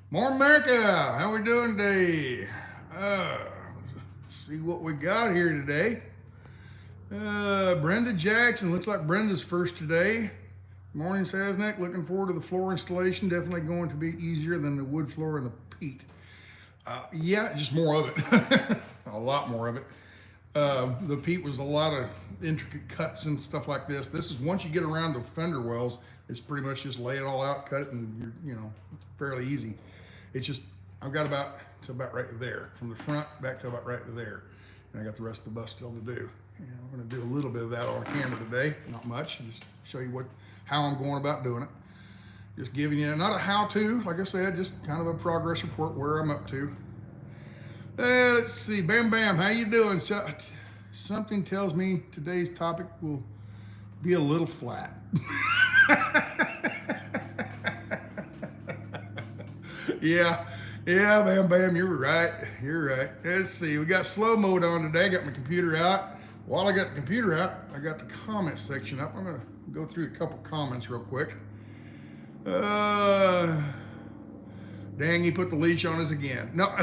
More America, how we doing today? See what we got here today. Brenda Jackson, looks like Brenda's first today. Morning, Sasnak, looking forward to the floor installation. Definitely going to be easier than the wood floor and the peat. Yeah, just more of it. A lot more of it. The peat was a lot of intricate cuts and stuff like this. This is, once you get around the fender wells, it's pretty much just lay it all out, cut it, and it's fairly easy. It's just, I've got about right there, from the front back to about right there. And I got the rest of the bus still to do. And I'm gonna do a little bit of that on camera today, not much, just show you how I'm going about doing it. Just giving you, not a how-to, like I said, just kind of a progress report where I'm up to. Let's see, Bam Bam, how you doing? Something tells me today's topic will be a little flat. Yeah, Bam Bam, you're right. Let's see, we got slow mode on today. Got my computer out. While I got the computer out, I got the comment section up. I'm gonna go through a couple comments real quick. Dang, he put the leash on us again. No,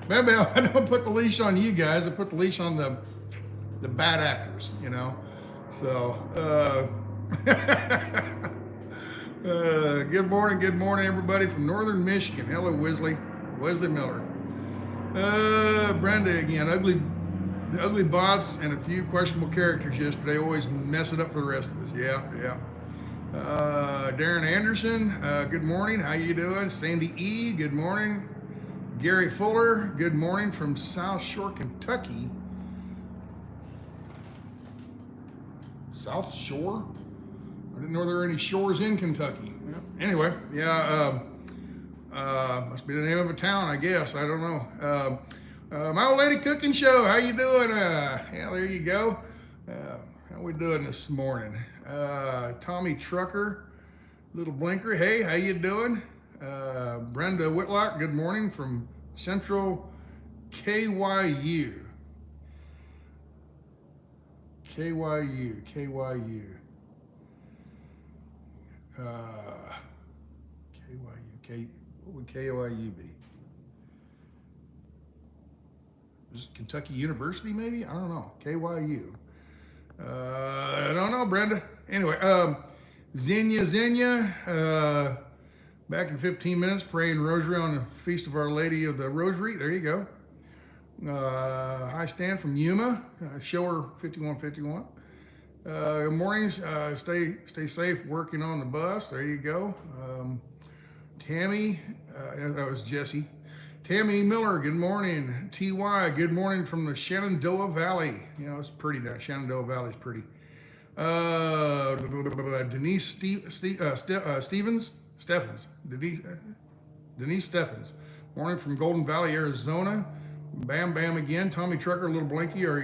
Bam Bam, I don't put the leash on you guys. I put the leash on the bad actors, So, good morning, everybody from Northern Michigan. Hello, Wesley Miller. Brenda again. Ugly bots and a few questionable characters yesterday. Always mess it up for the rest of us. Yeah. Darren Anderson. Good morning. How you doing? Sandy E. Good morning. Gary Fuller. Good morning from South Shore, Kentucky. South Shore? I didn't know there were any shores in Kentucky. Yeah. Anyway, must be the name of a town, I guess. I don't know. My old lady cooking show. How you doing? Yeah, there you go. How we doing this morning? Tommy Trucker, Little Blinker. Hey, how you doing? Brenda Whitlock. Good morning from Central KYU. KYU. What would KYU be? Is it Kentucky University maybe? I don't know. KYU. I don't know, Brenda. Anyway, Xenia, back in 15 minutes, praying rosary on the Feast of Our Lady of the Rosary. There you go. Hi, Stan from Yuma, Shower 5151. Good mornings. Stay safe working on the bus. There you go. Tammy, that was Jesse. Tammy Miller, good morning. TY, good morning from the Shenandoah Valley. It's pretty now. Shenandoah Valley's pretty. Denise Steffens. Morning from Golden Valley, Arizona. Bam Bam again. Tommy Trucker, Little Blinky, are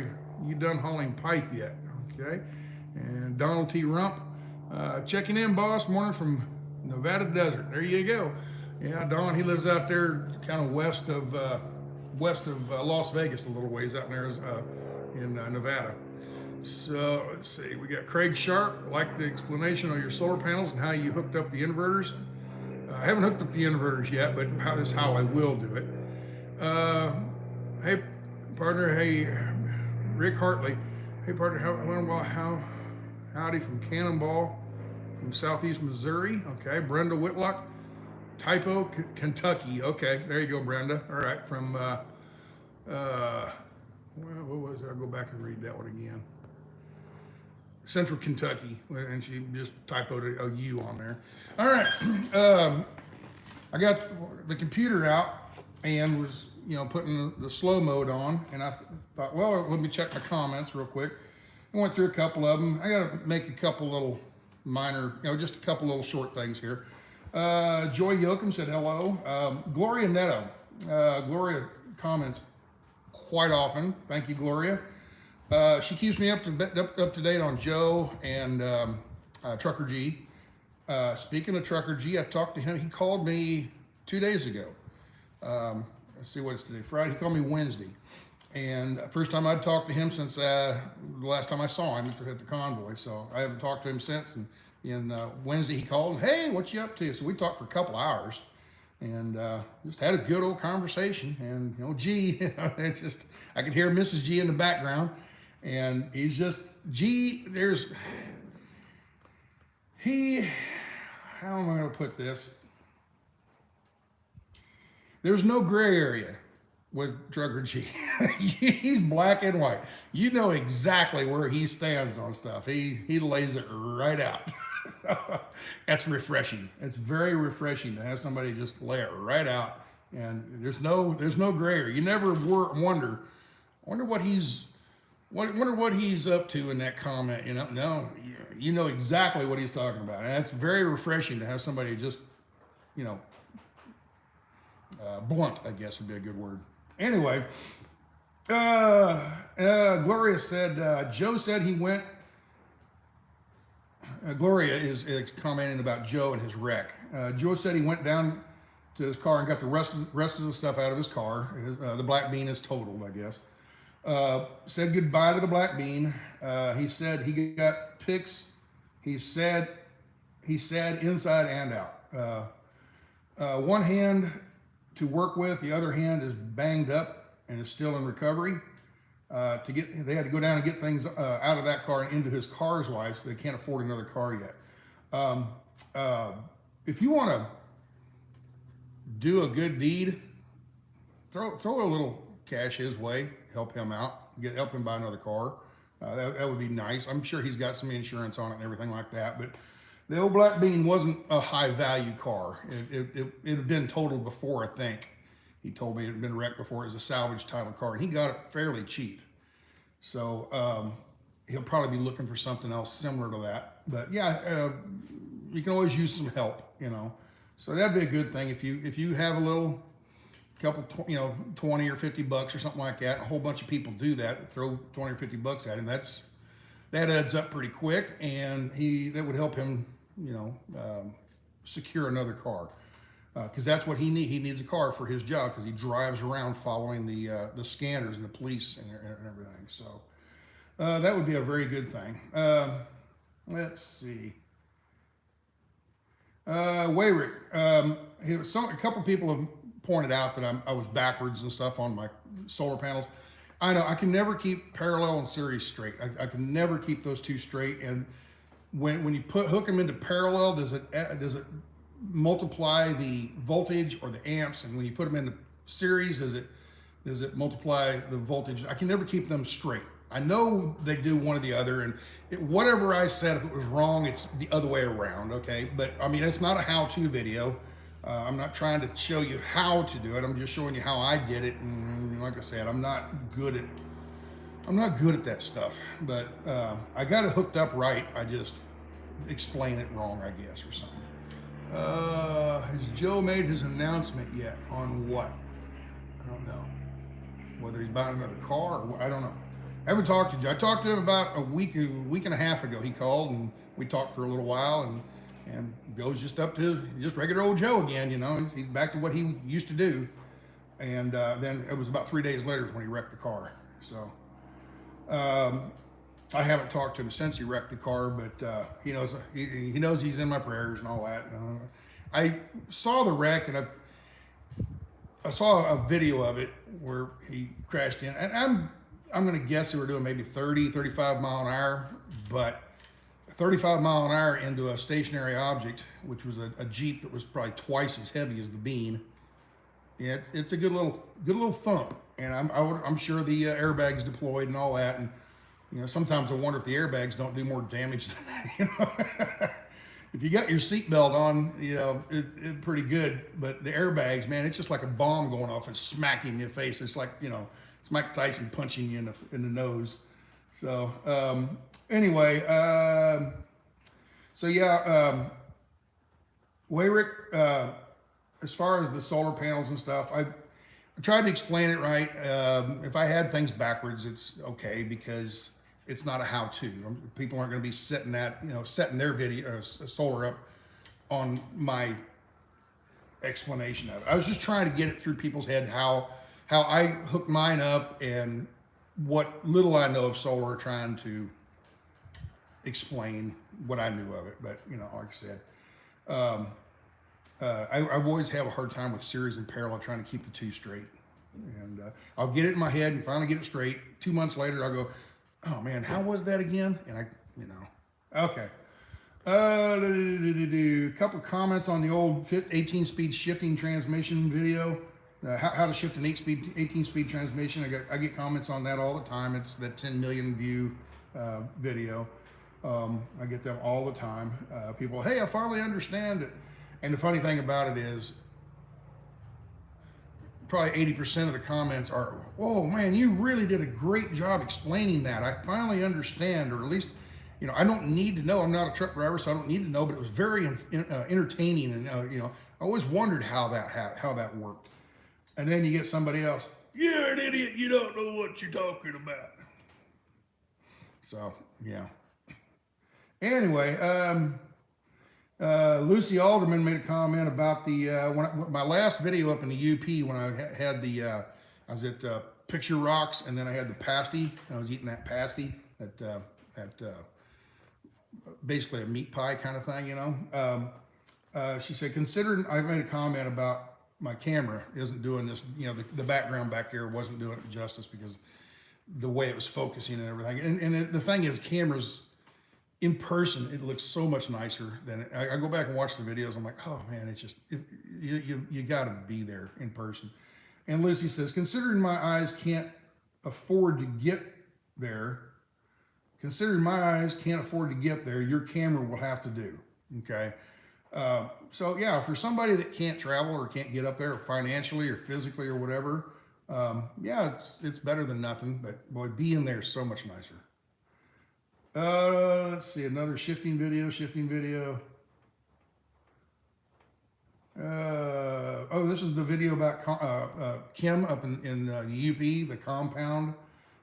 you done hauling pipe yet? Okay. And Donald T. Rump, checking in, boss. Morning from Nevada Desert. There you go. Yeah, Don, he lives out there kind of west of Las Vegas, a little ways out there in Nevada. So let's see, we got Craig Sharp. Like the explanation on your solar panels and how you hooked up the inverters. I haven't hooked up the inverters yet, but this is how I will do it. Hey, partner. Hey, Rick Hartley. Hey, partner. Howdy from Cannonball, from Southeast Missouri. Okay, Brenda Whitlock. Typo, Kentucky. Okay, there you go, Brenda. All right, from, what was it? I'll go back and read that one again. Central Kentucky, and she just typoed a U on there. All right, I got the computer out and was, putting the slow mode on, and I thought, well, let me check my comments real quick. I went through a couple of them. I got to make a couple little minor, just a couple little short things here. Joy Yoakum said hello. Gloria Netto. Gloria comments quite often. Thank you, Gloria. She keeps me up to date on Joe and Trucker G. Speaking of Trucker G, I talked to him. He called me 2 days ago. Let's see what it's today. Friday. He called me Wednesday. And first time I'd talked to him since the last time I saw him at the convoy. So I haven't talked to him since. And And Wednesday he called and, hey, what you up to? So we talked for a couple hours and just had a good old conversation. And, you know, G, it's just, I could hear Mrs. G in the background. And he's just, G, how am I going to put this? There's no gray area with Trucker G. He's black and white. You know exactly where he stands on stuff. He lays it right out. So, that's refreshing. It's very refreshing to have somebody just lay it right out. And there's no gray area. You never wonder what he's up to in that comment. You know, no, you know exactly what he's talking about. And that's very refreshing to have somebody just, you know, blunt, I guess would be a good word. Anyway, Gloria said, Joe said he went, Gloria is commenting about Joe and his wreck. Joe said he went down to his car and got the rest of the stuff out of his car. The black bean is totaled, I guess. Said goodbye to the black bean. He said he got pics. He said inside and out. One hand to work with, the other hand is banged up and is still in recovery. They had to go down and get things out of that car and into his car's wife, so they can't afford another car yet. If you want to do a good deed, throw a little cash his way, help him out, help him buy another car. That would be nice. I'm sure he's got some insurance on it and everything like that, but the old black bean wasn't a high value car. It had been totaled before, I think. He told me it had been wrecked before. It was a salvage title car, and he got it fairly cheap. So he'll probably be looking for something else similar to that. But yeah, you can always use some help, you know. So that'd be a good thing if you have a little couple, 20 or 50 bucks or something like that. A whole bunch of people do that. Throw 20 or 50 bucks at him. That adds up pretty quick, and that would help him, secure another car. Because that's what he needs. He needs a car for his job because he drives around following the scanners and the police and everything. So that would be a very good thing. Let's see. Wayrick. A couple people have pointed out that I was backwards and stuff on my solar panels. I know I can never keep parallel and series straight. I can never keep those two straight. And when you hook them into parallel, does it multiply the voltage or the amps? And when you put them into series, does it multiply the voltage? I can never keep them straight. I know they do one or the other, and whatever I said, if it was wrong, it's the other way around, okay? But I mean, it's not a how-to video. I'm not trying to show you how to do it. I'm just showing you how I did it. And like I said, I'm not good at that stuff, but I got it hooked up right. I just explain it wrong, I guess, or something. Has Joe made his announcement yet on what? I don't know. Whether he's buying another car or I don't know. I haven't talked to Joe. I talked to him about a week and a half ago. He called and we talked for a little while, and Joe's just up to just regular old Joe again, He's back to what he used to do. And then it was about 3 days later when he wrecked the car. So I haven't talked to him since he wrecked the car, but he knows he's in my prayers and all that. I saw the wreck, and I saw a video of it where he crashed in, and I'm going to guess they were doing maybe 30, 35 mile an hour, but 35 mile an hour into a stationary object, which was a Jeep that was probably twice as heavy as the bean. Yeah, it's a good little thump, and I'm sure the airbags deployed and all that, and sometimes I wonder if the airbags don't do more damage than that. If you got your seatbelt on, it's pretty good, but the airbags, man, it's just like a bomb going off and smacking you in the face. It's like it's Mike Tyson punching you in the nose. So anyway, Wayrick, as far as the solar panels and stuff, I tried to explain it right. If I had things backwards, it's okay because it's not a how-to. People aren't going to be setting their video solar up on my explanation of it. I was just trying to get it through people's head how I hooked mine up and what little I know of solar, trying to explain what I knew of it. But, you know, like I said, I always have a hard time with series and parallel, trying to keep the two straight. And I'll get it in my head and finally get it straight. 2 months later, I'll go, oh man, how was that again? And I, you know, okay. A couple comments on the old 18-speed shifting transmission video. How to shift an 18-speed transmission. I get comments on that all the time. It's that 10 million view video. I get them all the time. People, hey, I finally understand it. And the funny thing about it is, probably 80% of the comments are, "Oh man, you really did a great job explaining that. I finally understand," or at least, you know, I don't need to know. I'm not a truck driver, so I don't need to know. But it was very entertaining, and you know, I always wondered how that worked. And then you get somebody else, "You're an idiot. You don't know what you're talking about." So yeah. Anyway, Lucy Alderman made a comment about the my last video up in the UP when I had the I was at Picture Rocks, and then I had the pasty. I was eating that pasty at basically a meat pie kind of thing, you know. She said, considering I made a comment about my camera isn't doing this, you know, the background back here wasn't doing it justice because the way it was focusing and everything. And the thing is, cameras in person, it looks so much nicer than I go back and watch the videos. I'm like, oh man, it's just, you got to be there in person. And Lucy says, considering my eyes can't afford to get there, your camera will have to do. Okay. So yeah, for somebody that can't travel or can't get up there financially or physically or whatever, yeah, it's better than nothing, but boy, being there is so much nicer. Let's see, another shifting video. Oh, this is the video about Kim up in the UP, the compound,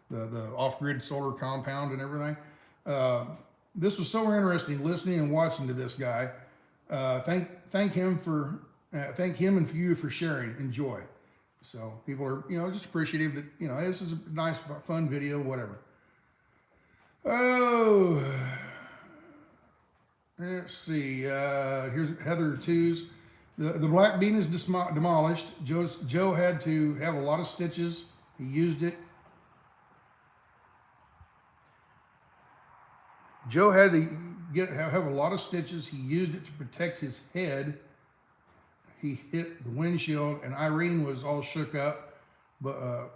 the off-grid solar compound and everything. This was so interesting listening and watching to this guy. Thank him and for you for sharing. Enjoy. So people are, you know, just appreciative that, you know, this is a nice, fun video, whatever. Oh, let's see. Here's Heather Twos. The black bean is demolished. Joe had to have a lot of stitches. He used it. Joe had to have a lot of stitches. He used it to protect his head. He hit the windshield, and Irene was all shook up. But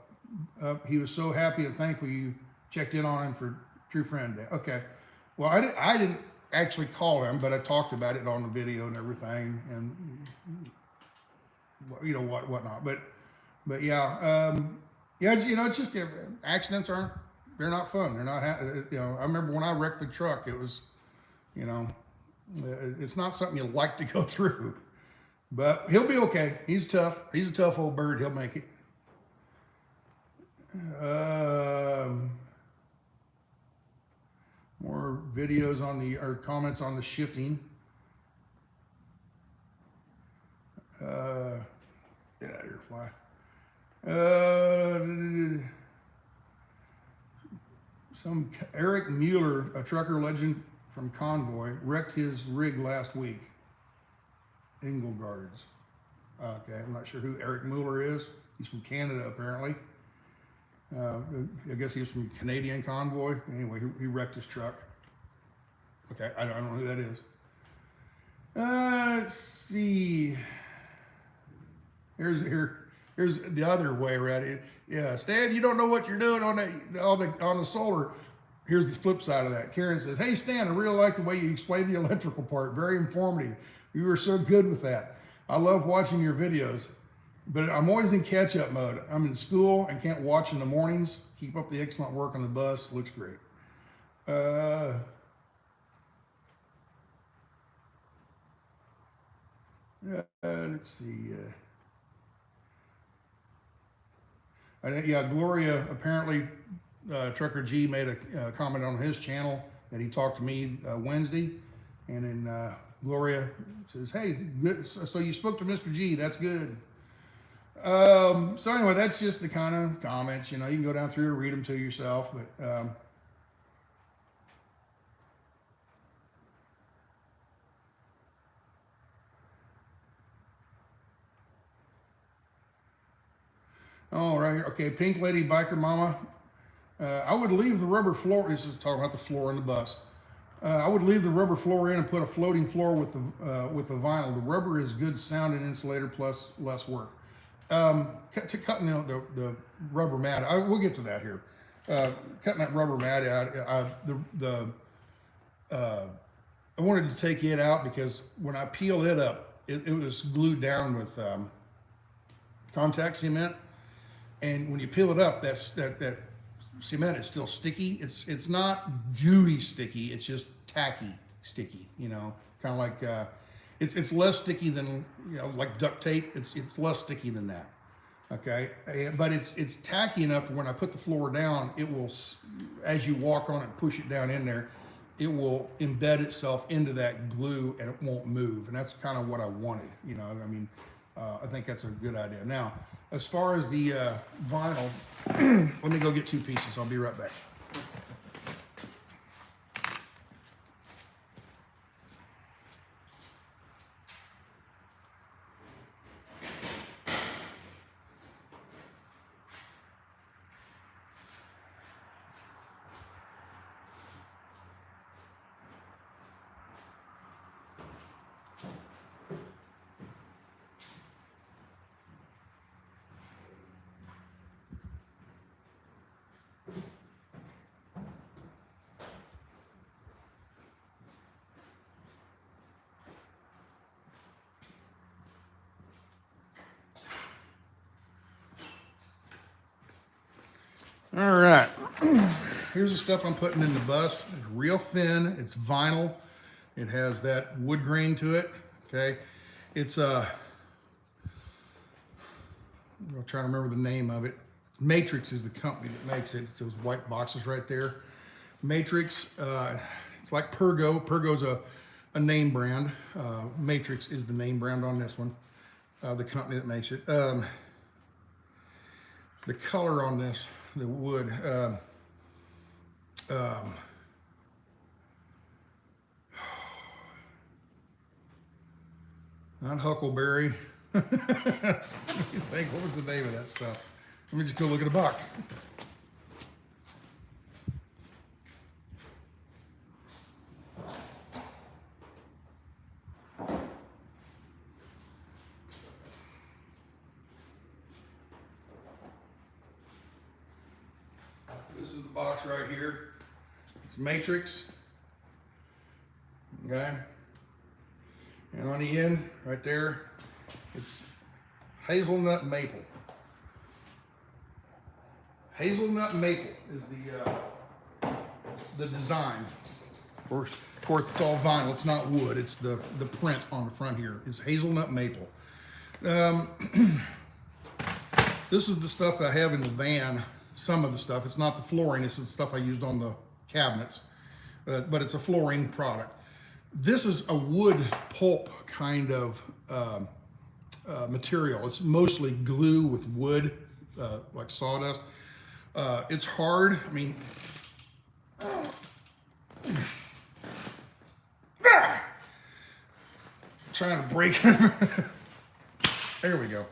he was so happy and thankful you checked in on him for True Friend Day. Okay. Well, I didn't actually call him, but I talked about it on the video and everything, and you know whatnot. But yeah, yeah. You know, it's just accidents they're not fun. They're not. You know, I remember when I wrecked the truck. It was, you know, it's not something you like to go through. But he'll be okay. He's tough. He's a tough old bird. He'll make it. More videos or comments on the shifting. Get out of here, fly. Some Eric Mueller, a trucker legend from Convoy, wrecked his rig last week. Engelgards. Okay, I'm not sure who Eric Mueller is. He's from Canada, apparently. I guess he was from Canadian Convoy. Anyway, he wrecked his truck. Okay, I don't know who that is. Let's see. Here's the other way around it. Yeah, Stan, you don't know what you're doing on the solar. Here's the flip side of that. Karen says, hey Stan, I really like the way you explained the electrical part. Very informative. You were so good with that. I love watching your videos. But I'm always in catch-up mode. I'm in school and can't watch in the mornings. Keep up the excellent work on the bus. Looks great. Let's see. Yeah, Gloria, apparently Trucker G made a comment on his channel that he talked to me Wednesday. And then Gloria says, hey, good. So you spoke to Mr. G. That's good. So anyway, that's just the kind of comments, you know, you can go down through and read them to yourself, but, Oh, right here. Okay, Pink Lady Biker Mama. I would leave the rubber floor. This is talking about the floor in the bus. I would leave the rubber floor in and put a floating floor with the vinyl. The rubber is good sound and insulator plus less work. Cutting out the rubber mat. We'll get to that here. Cutting that rubber mat out. I wanted to take it out because when I peel it up, it was glued down with contact cement. And when you peel it up, that cement is still sticky. It's not gooey sticky. It's just tacky sticky. You know, kind of like it's less sticky than, you know, like duct tape. It's less sticky than that. Okay, but it's tacky enough to when I put the floor down, it will, as you walk on it, and push it down in there, it will embed itself into that glue and it won't move. And that's kind of what I wanted. You know, I mean, I think that's a good idea. Now, as far as the vinyl, let me go get 2 pieces. I'll be right back. All right, here's the stuff I'm putting in the bus. It's real thin, it's vinyl. It has that wood grain to it, okay? It's I'm trying to remember the name of it. Matrix is the company that makes it. It's those white boxes right there. Matrix, it's like Pergo. Pergo's a name brand. Matrix is the name brand on this one, the company that makes it. The color on this, the wood, not Huckleberry. What was the name of that stuff? Let me just go look at the box. This is the box right here. It's Matrix. Okay. And on the end, right there, it's hazelnut maple. Hazelnut maple is the design. Of course, it's all vinyl. It's not wood. It's the print on the front here is hazelnut maple. This is the stuff that I have in the van. Some of the stuff. It's not the flooring. This is the stuff I used on the cabinets, but it's a flooring product. This is a wood pulp kind of material. It's mostly glue with wood, like sawdust. It's hard. I mean, trying to break it. There we go.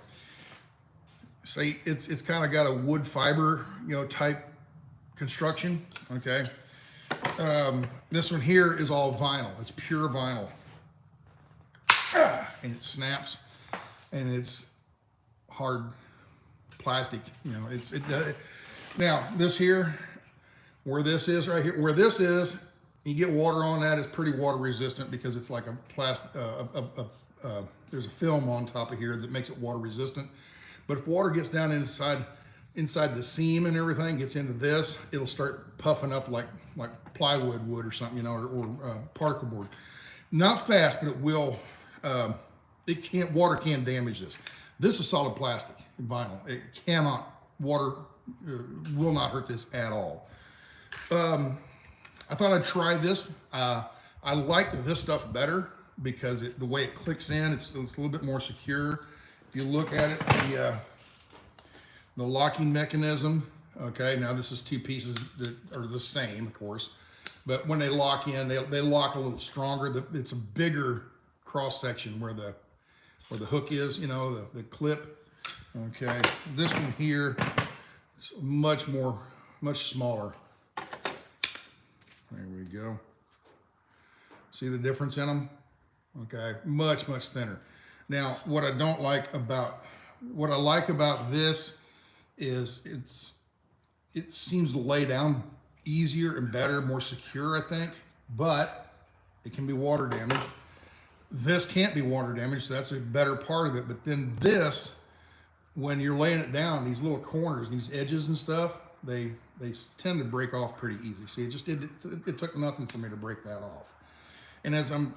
See, it's kind of got a wood fiber, you know, type construction. Okay. This one here is all vinyl. It's pure vinyl, and it snaps, and it's hard plastic. You know, now this here, where this is right here, where this is, you get water on that. It's pretty water resistant because it's like a plastic. There's a film on top of here that makes it water resistant. But if water gets down inside the seam and everything, gets into this, it'll start puffing up like plywood would or something, you know, or particle board. Not fast, but it will. Water can't damage this. This is solid plastic, vinyl. It cannot, water will not hurt this at all. I thought I'd try this. I like this stuff better because the way it clicks in, it's a little bit more secure. If you look at it, the locking mechanism, okay, now this is 2 pieces that are the same, of course, but when they lock in, they lock a little stronger. It's a bigger cross section where the hook is, you know, the clip. Okay, this one here is much smaller. There we go. See the difference in them? Okay, much thinner. Now, what I like about this is it seems to lay down easier and better, more secure, I think, but it can be water damaged. This can't be water damaged, so that's a better part of it. But then this, when you're laying it down, these little corners, these edges and stuff, they tend to break off pretty easy. See, it took nothing for me to break that off. And as I'm,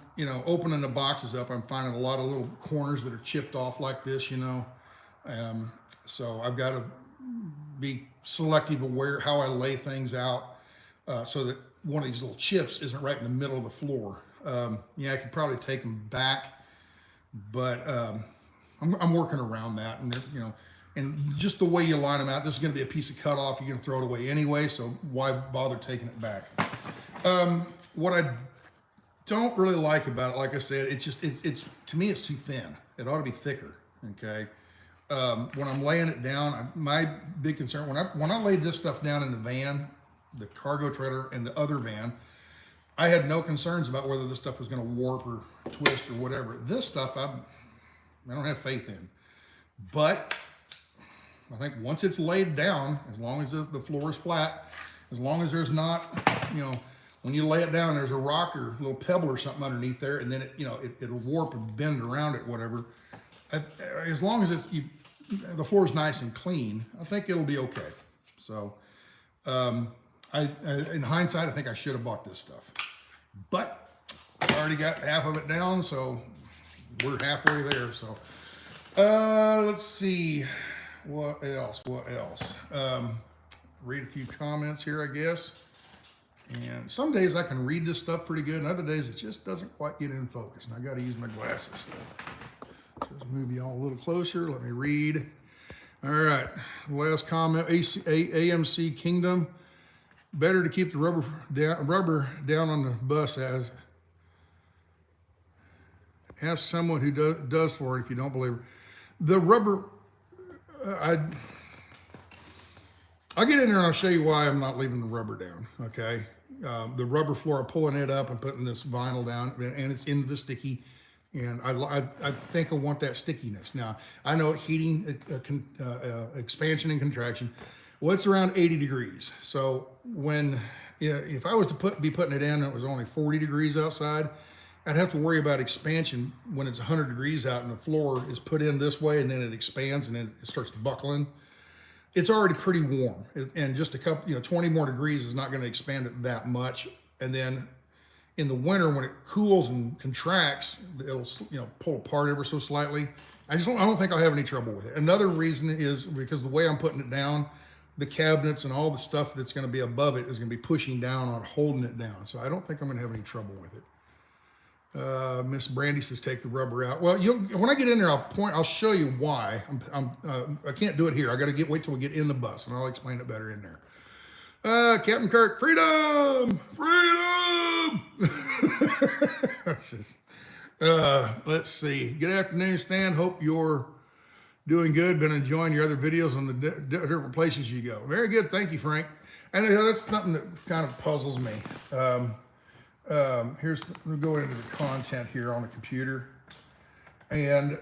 opening the boxes up, I'm finding a lot of little corners that are chipped off like this, so I've got to be selective aware how I lay things out so that one of these little chips isn't right in the middle of the floor. I could probably take them back, but I'm working around that, and just the way you line them out, this is going to be a piece of cut off. You're going to throw it away anyway, so why bother taking it back? What I don't really like about it, like I said, it's to me, it's too thin. It ought to be thicker, okay? When I'm laying it down, my big concern, when I laid this stuff down in the van, the cargo trailer and the other van, I had no concerns about whether this stuff was going to warp or twist or whatever. This stuff, I don't have faith in. But I think once it's laid down, as long as the floor is flat, as long as there's not, when you lay it down, there's a rock or a little pebble or something underneath there, and then it'll warp and bend around it, whatever. As long as the floor is nice and clean, I think it'll be okay. So, in hindsight, I think I should have bought this stuff, but I already got half of it down, so we're halfway there. So, let's see, what else? Read a few comments here, I guess. And some days I can read this stuff pretty good, and other days it just doesn't quite get in focus, and I got to use my glasses. So let's move you all a little closer. Let me read. All right, last comment, AMC Kingdom. Better to keep the rubber down on the bus. Ask someone who does for it if you don't believe it. The rubber, I'll get in there and I'll show you why I'm not leaving the rubber down, okay? The rubber floor, I'm pulling it up and putting this vinyl down, and it's in the sticky, and I think I want that stickiness. Now, I know heating, expansion and contraction, well, it's around 80 degrees. So if I was to be putting it in and it was only 40 degrees outside, I'd have to worry about expansion when it's 100 degrees out and the floor is put in this way and then it expands and then it starts buckling. It's already pretty warm, and just a couple, 20 more degrees is not going to expand it that much. And then in the winter, when it cools and contracts, it'll pull apart ever so slightly. I don't think I'll have any trouble with it. Another reason is because the way I'm putting it down, the cabinets and all the stuff that's going to be above it is going to be pushing down on holding it down. So I don't think I'm going to have any trouble with it. Miss Brandy says take the rubber out. Well, when I get in there, I'll show you why. I can't do it here. I got to wait till we get in the bus, and I'll explain it better in there. Captain Kirk, freedom, freedom. Let's see. Good afternoon, Stan. Hope you're doing good. Been enjoying your other videos on the different places you go. Very good. Thank you, Frank. And that's something that kind of puzzles me. We'll go into the content here on the computer, and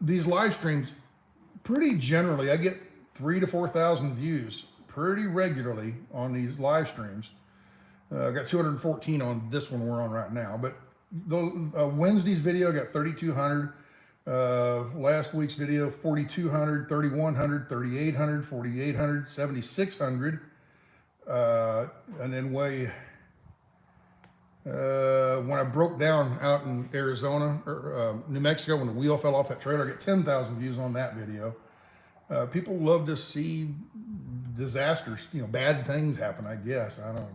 these live streams, pretty generally, I get 3,000 to 4,000 views pretty regularly on these live streams. I got 214 on this one we're on right now, but Wednesday's video got 3,200. Last week's video 4,200, 3,100, 3,800, 4,800, 7,600, and then when I broke down out in Arizona or New Mexico when the wheel fell off that trailer, I get 10,000 views on that video. People love to see disasters, bad things happen, I guess. I don't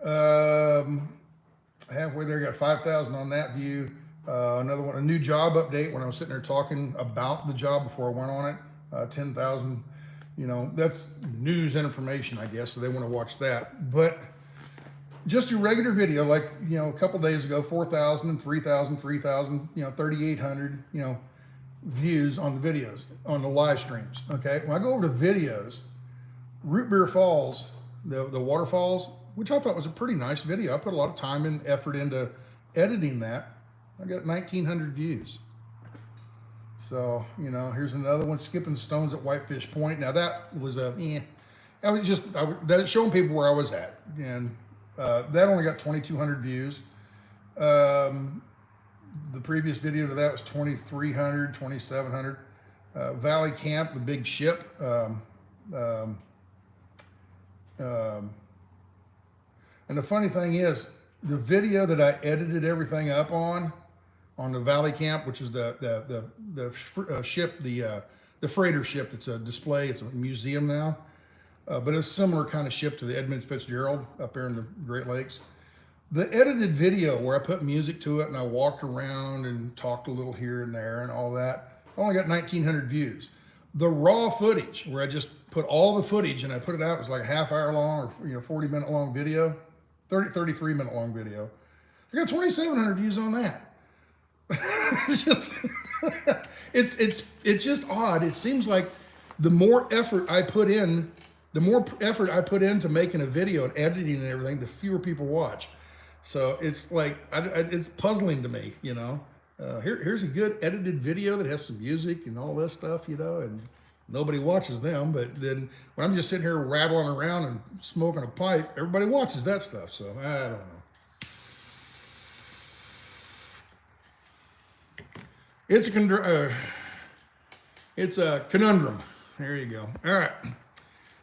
know. Halfway there, got 5,000 on that view. Another one, a new job update when I was sitting there talking about the job before I went on it, 10,000. That's news and information, I guess, so they want to watch that. But just a regular video, like, a couple days ago, 4,000 and 3,000, 3,000, 3,800, views on the videos, on the live streams, okay? When I go over to videos, Root Beer Falls, the waterfalls, which I thought was a pretty nice video. I put a lot of time and effort into editing that. I got 1,900 views. So, you know, here's another one, Skipping Stones at Whitefish Point. Now that was I was showing people where I was at. And that only got 2,200 views. The previous video to that was 2,300, 2,700. Valley Camp, the big ship. And the funny thing is, the video that I edited everything up on the Valley Camp, which is the ship, the freighter ship that's a display, it's a museum now, but it's a similar kind of ship to the Edmund Fitzgerald up there in the Great Lakes. The edited video where I put music to it and I walked around and talked a little here and there and all that, I only got 1,900 views. The raw footage where I just put all the footage and I put it out, it was like a half-hour long or 40-minute long video, 33-minute long video. I got 2,700 views on that. It's just, it's just odd. It seems like the more effort I put in, to making a video and editing and everything, the fewer people watch. So it's like, it's puzzling to me, you know. Here's a good edited video that has some music and all this stuff, you know, and nobody watches them. But then when I'm just sitting here rattling around and smoking a pipe, everybody watches that stuff. So I don't know. It's a conundrum. There you go. All right.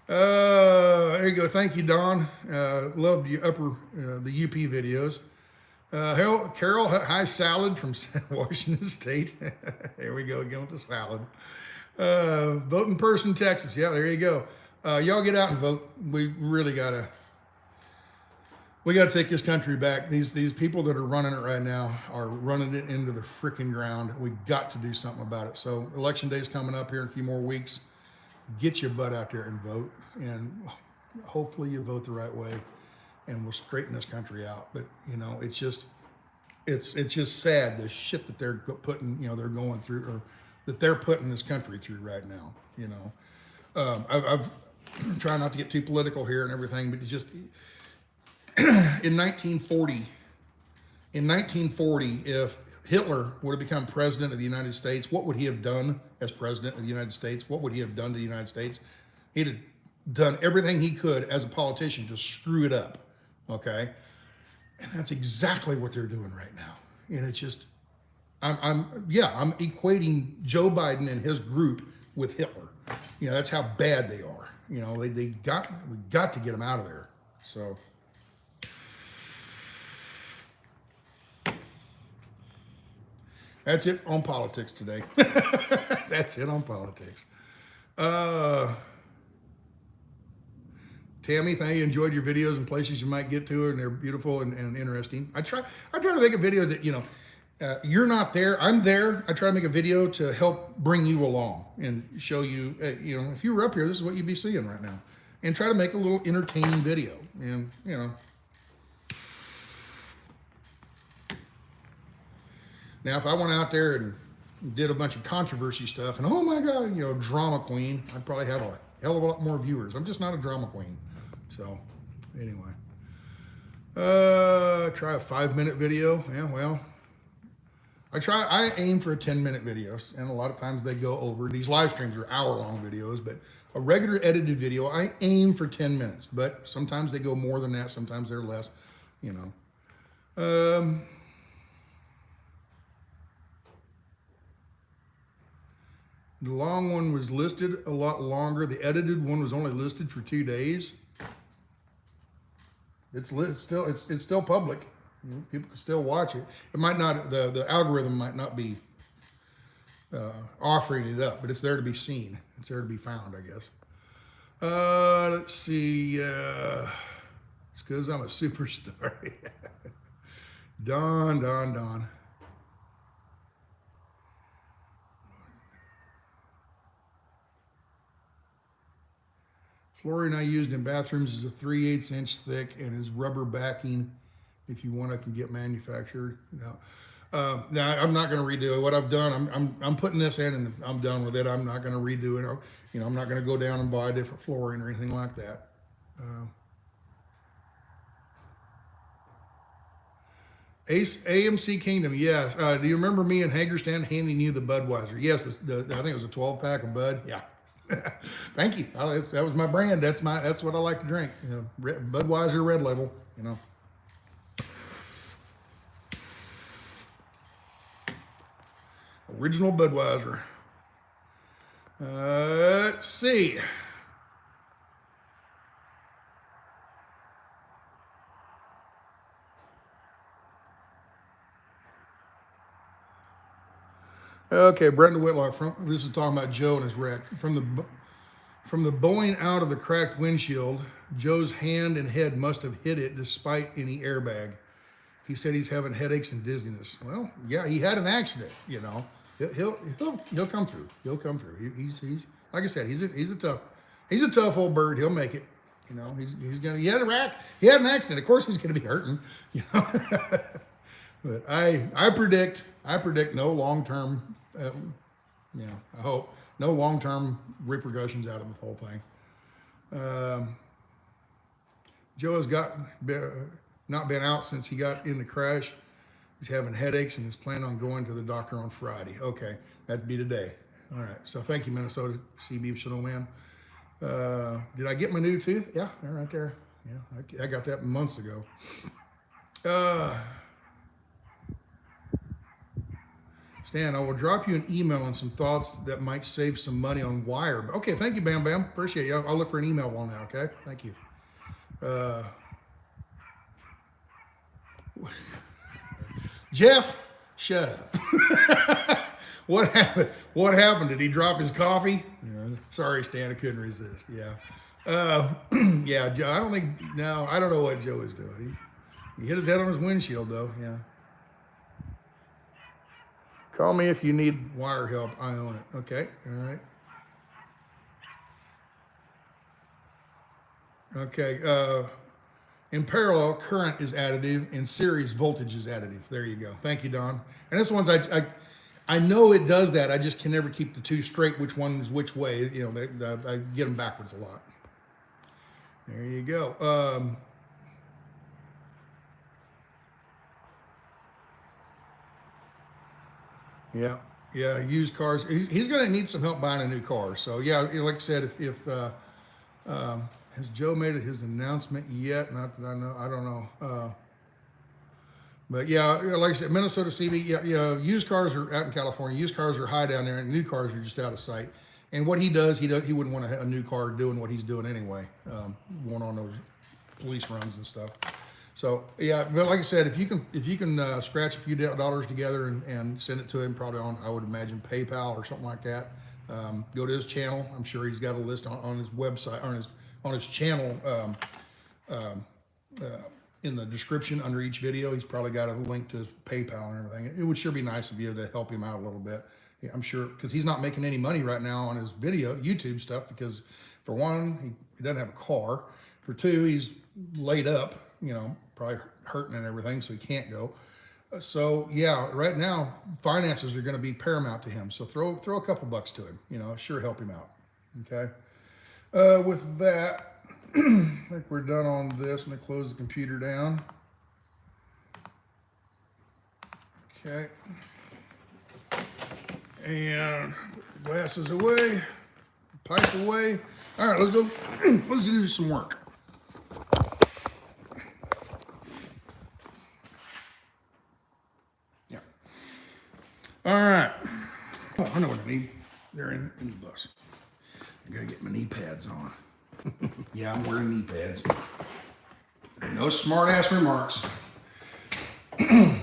There you go. Thank you, Don. Loved the the UP videos. Carol, hi, salad from Washington State. There we go again with the salad. Vote in person, Texas. Yeah, there you go. Y'all get out and vote. We really gotta take this country back. These people that are running it right now are running it into the freaking ground. We got to do something about it. So election day is coming up here in a few more weeks. Get your butt out there and vote, and hopefully you vote the right way, and we'll straighten this country out. But you know, it's just sad, the shit that they're putting, you know, they're going through, or that they're putting this country through right now. You know, I've tried not to get too political here and everything, but it's just in 1940, if Hitler would have become president of the United States, what would he have done as president of the United States? What would he have done to the United States? He'd have done everything he could as a politician to screw it up, okay? And that's exactly what they're doing right now. And it's just, I'm equating Joe Biden and his group with Hitler. You know, that's how bad they are. You know, we got to get them out of there. So. That's it on politics today. That's it on politics. Tammy, thank you. Enjoyed your videos and places you might get to, and they're beautiful and interesting. I try to make a video that, you know, you're not there, I'm there. I try to make a video to help bring you along and show you, you know, if you were up here, this is what you'd be seeing right now. And try to make a little entertaining video. And, you know. Now, if I went out there and did a bunch of controversy stuff and, oh my God, you know, drama queen, I'd probably have a hell of a lot more viewers. I'm just not a drama queen. So, anyway. Try a 5-minute video. Yeah, well, I aim for a 10-minute videos, and a lot of times they go over. These live streams are hour-long videos, but a regular edited video, I aim for 10 minutes, but sometimes they go more than that. Sometimes they're less, you know. The long one was listed a lot longer. The edited one was only listed for 2 days. It's still public. You know, people can still watch it. It might not, the algorithm might not be offering it up, but it's there to be seen. It's there to be found, I guess. Let's see. It's because I'm a superstar. Don. Flooring I used in bathrooms is a 3/8 inch thick and is rubber backing. If you want, I can get manufactured. No. Now I'm not going to redo it. What I've done, I'm putting this in and I'm done with it. I'm not going to redo it. You know, I'm not going to go down and buy different flooring or anything like that. AMC Kingdom, yes. Do you remember me in Hagerstown handing you the Budweiser? Yes, I think it was a 12-pack of Bud. Yeah. Thank you. That was my brand. That's what I like to drink. You know, Budweiser Red Label. You know. Original Budweiser. Let's see. Okay, Brenda Whitlock. This is talking about Joe and his wreck. From the bowing out of the cracked windshield, Joe's hand and head must have hit it despite any airbag. He said he's having headaches and dizziness. Well, yeah, he had an accident. You know, he'll come through. He'll come through. He's like I said, he's a tough old bird. He'll make it. You know, he had an accident. Of course, he's gonna be hurting. You know. But I predict no long-term, I hope no long-term repercussions out of the whole thing. Joe has not been out since he got in the crash. He's having headaches and is planning on going to the doctor on Friday. Okay, that'd be today. All right, so thank you, Minnesota CB Snowman. Did I get my new tooth? Yeah, they're right there. Yeah, I got that months ago. Stan, I will drop you an email on some thoughts that might save some money on wire. Okay, thank you, Bam Bam. Appreciate you. I'll look for an email on that, okay? Thank you. Jeff, shut up. What happened? What happened? Did he drop his coffee? Yeah. Sorry, Stan, I couldn't resist. Yeah. Yeah, I don't know what Joe is doing. He hit his head on his windshield, though, yeah. Call me if you need wire help. I own it. Okay. All right. Okay. In parallel, current is additive. In series, voltage is additive. There you go. Thank you, Don. And this one's I know it does that. I just can never keep the two straight. Which one is which way? You know, I get them backwards a lot. There you go. Yeah, used cars. He's going to need some help buying a new car. So yeah, like I said, if has Joe made his announcement yet? Not that I know. I don't know. But yeah, like I said, Minnesota CB. Yeah. Used cars are out in California. Used cars are high down there, and new cars are just out of sight. And what he does, he wouldn't want a new car doing what he's doing anyway, going on those police runs and stuff. So yeah, but like I said, if you can scratch a few dollars together and send it to him, probably on, I would imagine, PayPal or something like that. Go to his channel. I'm sure he's got a list on his website, on his channel, in the description under each video. He's probably got a link to his PayPal and everything. It would sure be nice of you to help him out a little bit. Yeah, I'm sure, because he's not making any money right now on his YouTube stuff, because for one, he doesn't have a car. For two, he's laid up, you know, probably hurting and everything, so he can't go. So yeah, right now finances are going to be paramount to him. So throw a couple bucks to him, you know, sure help him out. Okay. With that, I think we're done on this. I'm going to close the computer down. Okay. And glasses away, pipe away. All right, let's go. Let's do some work. Yeah. All right. Oh, I know what I need. They're in the bus. I gotta get my knee pads on. Yeah, I'm wearing knee pads. No smart ass remarks. All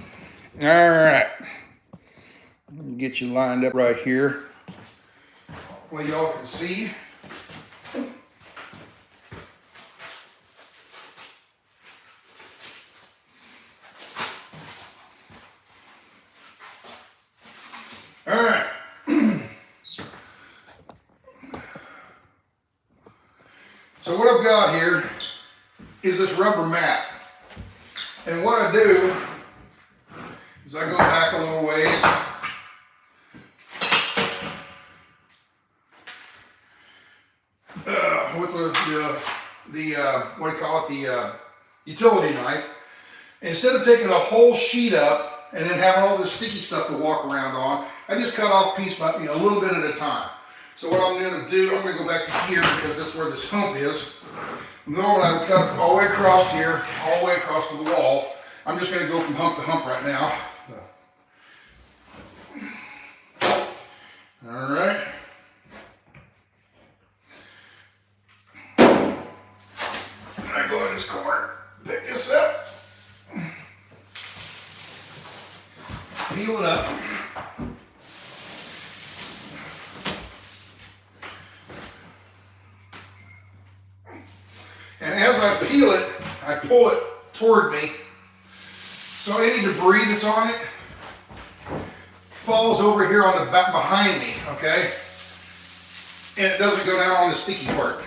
right. Get you lined up right here. Well, y'all can see. All right. So what I've got here is this rubber mat. And what I do is I go back a utility knife. And instead of taking a whole sheet up and then having all this sticky stuff to walk around on, I just cut off piece by, a little bit at a time. So what I'm going to do, I'm going to go back to here because that's where this hump is. Normally I would cut all the way across here, all the way across to the wall. I'm just going to go from hump to hump right now. All right. I go in this corner, pick this up, peel it up. And as I peel it, I pull it toward me. So any debris that's on it falls over here on the back behind me, okay? And it doesn't go down on the sticky part.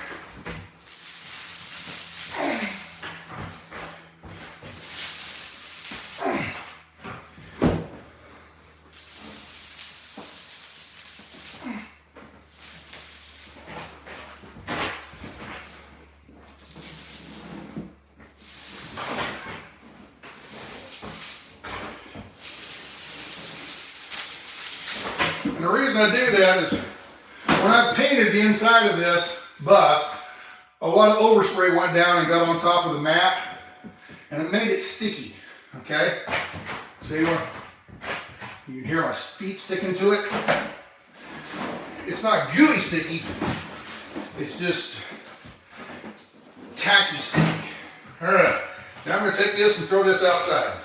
And the reason I do that is when I painted the inside of this bus, a lot of overspray went down and got on top of the mat, and it made it sticky, okay? See, you can hear my feet sticking to it. It's not gooey sticky, it's just tacky sticky. All right, now I'm gonna take this and throw this outside.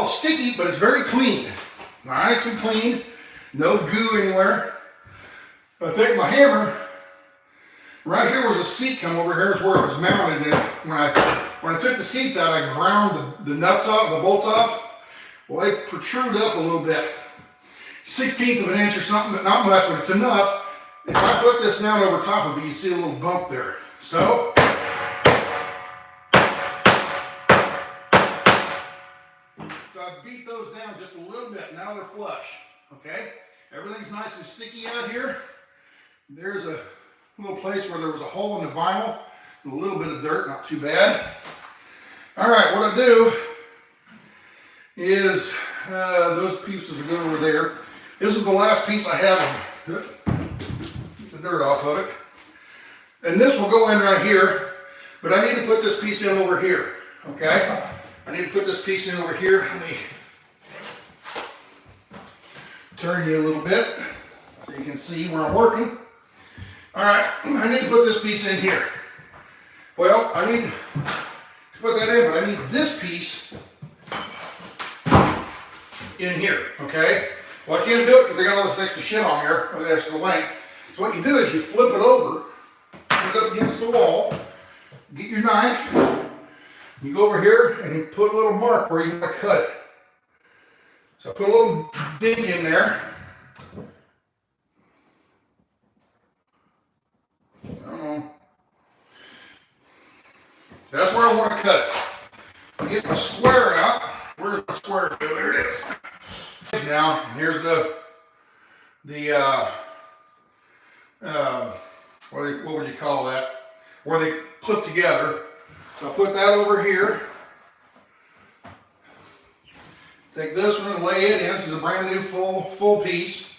Sticky, but it's very clean. Nice and clean. No goo anywhere. I take my hammer. Right here was a seat come over here is where it was mounted. And when I took the seats out, I ground the nuts off, the bolts off. Well, they protrude up a little bit. 1/16 of an inch or something, but not much, but it's enough. If I put this down over top of it, you see a little bump there. So I beat those down just a little bit. Now they're flush, okay? Everything's nice and sticky out here. There's a little place where there was a hole in the vinyl, and a little bit of dirt, not too bad. All right, what I do is, those pieces are going over there. This is the last piece I have. Get the dirt off of it. And this will go in right here, but I need to put this piece in over here, okay? I need to put this piece in over here. Let me turn you a little bit so you can see where I'm working. All right, I need to put this piece in here. Well, I need to put that in, but I need this piece in here, okay? Well, I can't do it because I got all this extra shit on here, all the extra length. So what you do is you flip it over, put it up against the wall, get your knife, you go over here and you put a little mark where you want to cut it. So I put a little dig in there. That's where I want to cut it. I get my square out. Where's my square go? There it is. Now, here's what would you call that? Where they clip together. So I put that over here. Take this one and lay it in. This is a brand new full piece.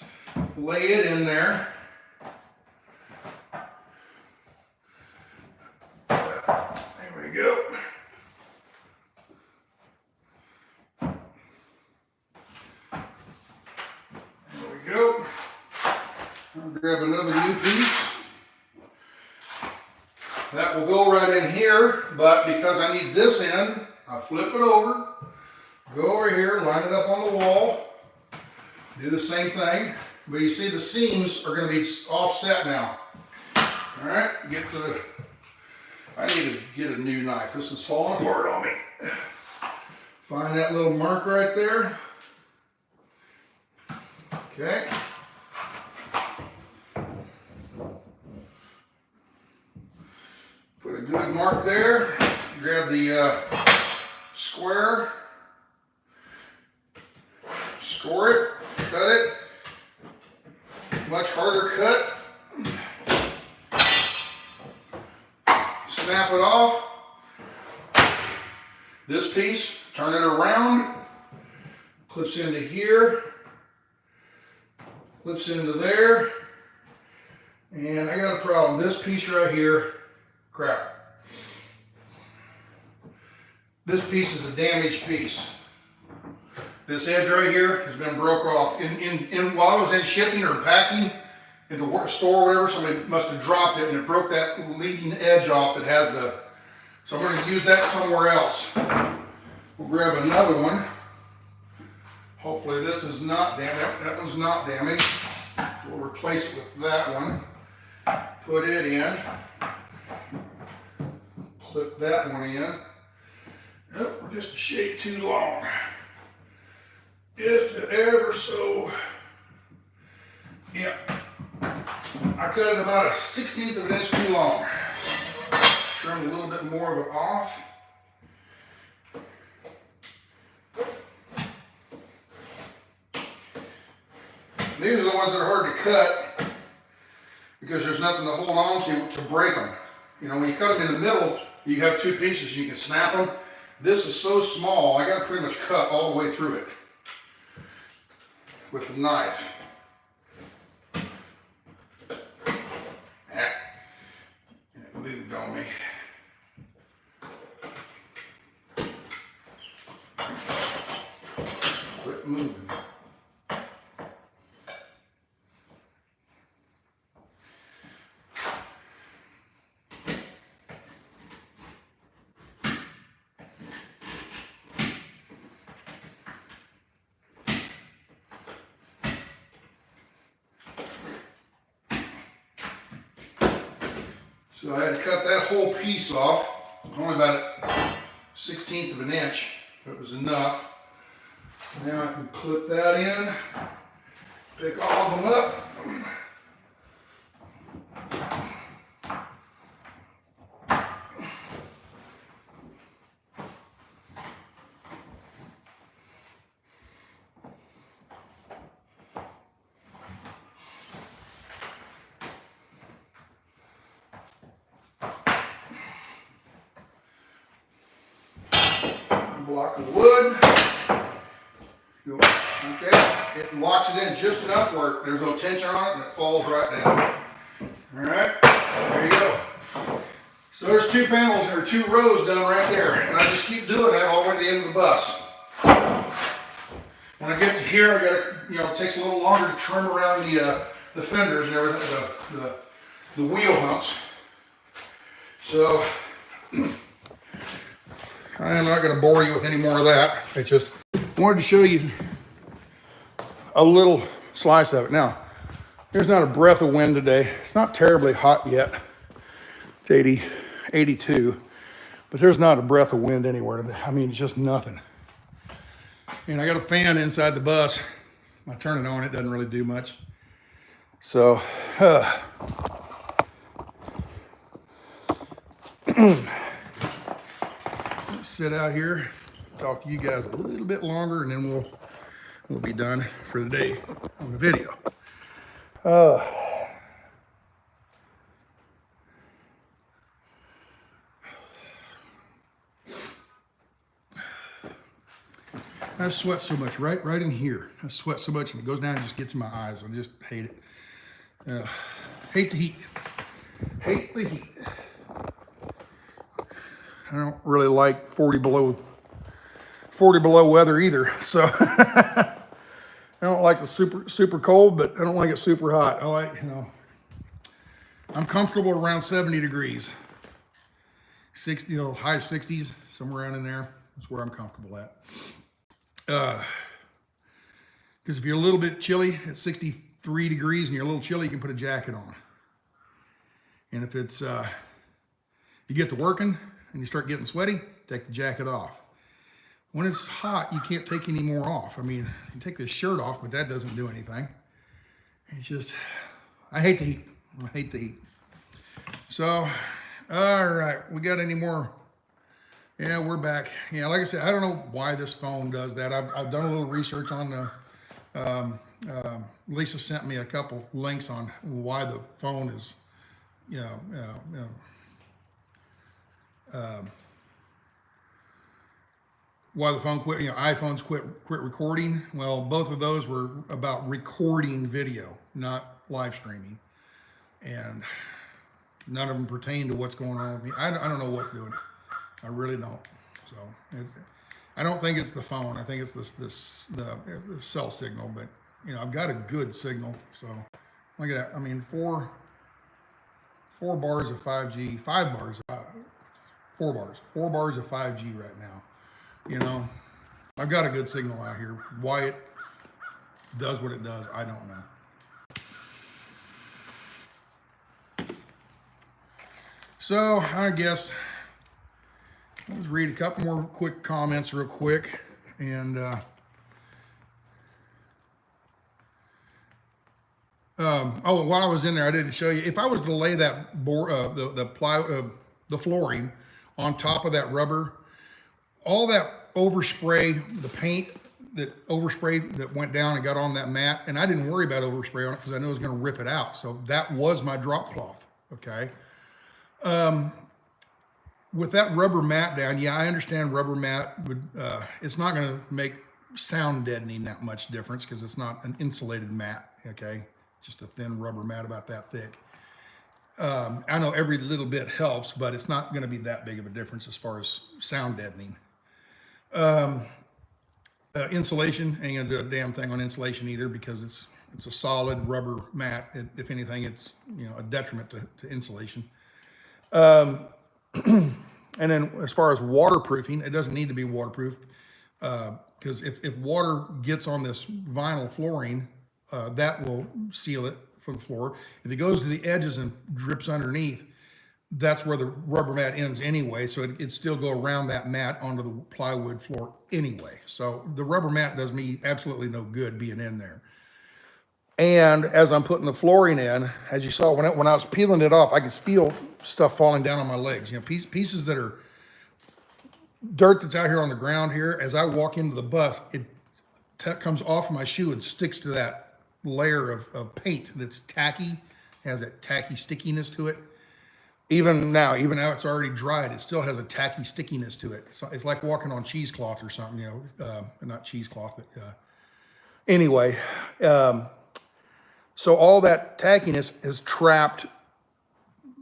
Lay it in there. There we go. There we go. I'll grab another new piece. That will go right in here, but because I need this in, I flip it over, go over here, line it up on the wall, do the same thing, but you see the seams are going to be offset now. All right, I need to get a new knife. This is falling apart on me. Find that little mark right there. Okay. Put a good mark there. Grab the square. score it, cut it. Much harder cut. Snap it off. This piece, turn it around, clips into here, clips into there, and I got a problem. This piece right here, crap. This piece is a damaged piece. This edge right here has been broke off. While I was in shipping or packing into a store or whatever, somebody must have dropped it and it broke that leading edge off that has the, so I'm going to use that somewhere else. We'll grab another one. Hopefully this is not damaged. That one's not damaged. So we'll replace it with that one. Put it in. Clip that one in. Oh, we're just a shade too long. Just ever so. Yeah. I cut it about a 1/16 of an inch too long. Trim a little bit more of it off. These are the ones that are hard to cut because there's nothing to hold on to break them. You know, when you cut them in the middle, you have two pieces, you can snap them. This is so small, I got to pretty much cut all the way through it with the knife. It moved on me. Quit moving. So I had to cut that whole piece off, only about a 1/16 of an inch. That was enough. Now I can clip that in, pick all of them up. Block of wood. Okay, it locks it in just enough where there's no tension on it and it falls right down. All right, there you go. So there's two panels or two rows done right there, and I just keep doing that all the way to the end of the bus. When I get to here, I got to, it takes a little longer to trim around the fenders and everything, the wheel humps. So. I am not going to bore you with any more of that. I just wanted to show you a little slice of it. Now, there's not a breath of wind today. It's not terribly hot yet. It's 82, but there's not a breath of wind anywhere today. I mean, it's just nothing. And I got a fan inside the bus. I turn it on, it doesn't really do much. So, sit out here, talk to you guys a little bit longer, and then we'll be done for the day on the video. I sweat so much right in here. I sweat so much and it goes down and just gets in my eyes. I just hate it. Hate the heat. Hate the heat. I don't really like 40 below weather either. So I don't like the super cold, but I don't like it super hot. I like, I'm comfortable around 70 degrees. 60, high 60s, somewhere around in there. That's where I'm comfortable at. Because if you're a little bit chilly at 63 degrees and you're a little chilly, you can put a jacket on. And if it's, you get to working and you start getting sweaty, take the jacket off. When it's hot, you can't take any more off. I mean, you can take this shirt off, but that doesn't do anything. It's just, I hate the heat. I hate the heat. So, all right, we got any more? Yeah, we're back. Yeah, like I said, I don't know why this phone does that. I've done a little research on Lisa sent me a couple links on why the phone is, why the phone quit, iPhones quit recording. Well, both of those were about recording video, not live streaming. And none of them pertain to what's going on with me. I don't know what's doing it. I really don't. So I don't think it's the phone. I think it's the cell signal. But I've got a good signal. So look at that. I mean, four bars of 5G, 4 bars of 5G right now. I've got a good signal out here. Why it does what it does, I don't know. So I guess let's read a couple more quick comments real quick. And while I was in there, I didn't show you. If I was to lay that the flooring on top of that rubber, all that overspray, the paint that overspray that went down and got on that mat, and I didn't worry about overspray on it because I knew it was going to rip it out. So that was my drop cloth. Okay. With that rubber mat down, yeah, I understand rubber mat would, it's not going to make sound deadening that much difference because it's not an insulated mat. Okay. Just a thin rubber mat about that thick. I know every little bit helps, but it's not going to be that big of a difference as far as sound deadening. Insulation, ain't gonna do a damn thing on insulation either because it's a solid rubber mat. If anything, it's a detriment to insulation. And then as far as waterproofing, it doesn't need to be waterproofed because if water gets on this vinyl flooring, that will seal it from the floor. If it goes to the edges and drips underneath, that's where the rubber mat ends anyway. So it'd still go around that mat onto the plywood floor anyway. So the rubber mat does me absolutely no good being in there. And as I'm putting the flooring in, as you saw, when I was peeling it off, I could feel stuff falling down on my legs. Pieces that are dirt that's out here on the ground here. As I walk into the bus, it comes off my shoe and sticks to that layer of paint that's tacky, has that tacky stickiness to it. Even now it's already dried, it still has a tacky stickiness to it. It's like walking on cheesecloth or something, not cheesecloth, but anyway. So all that tackiness has trapped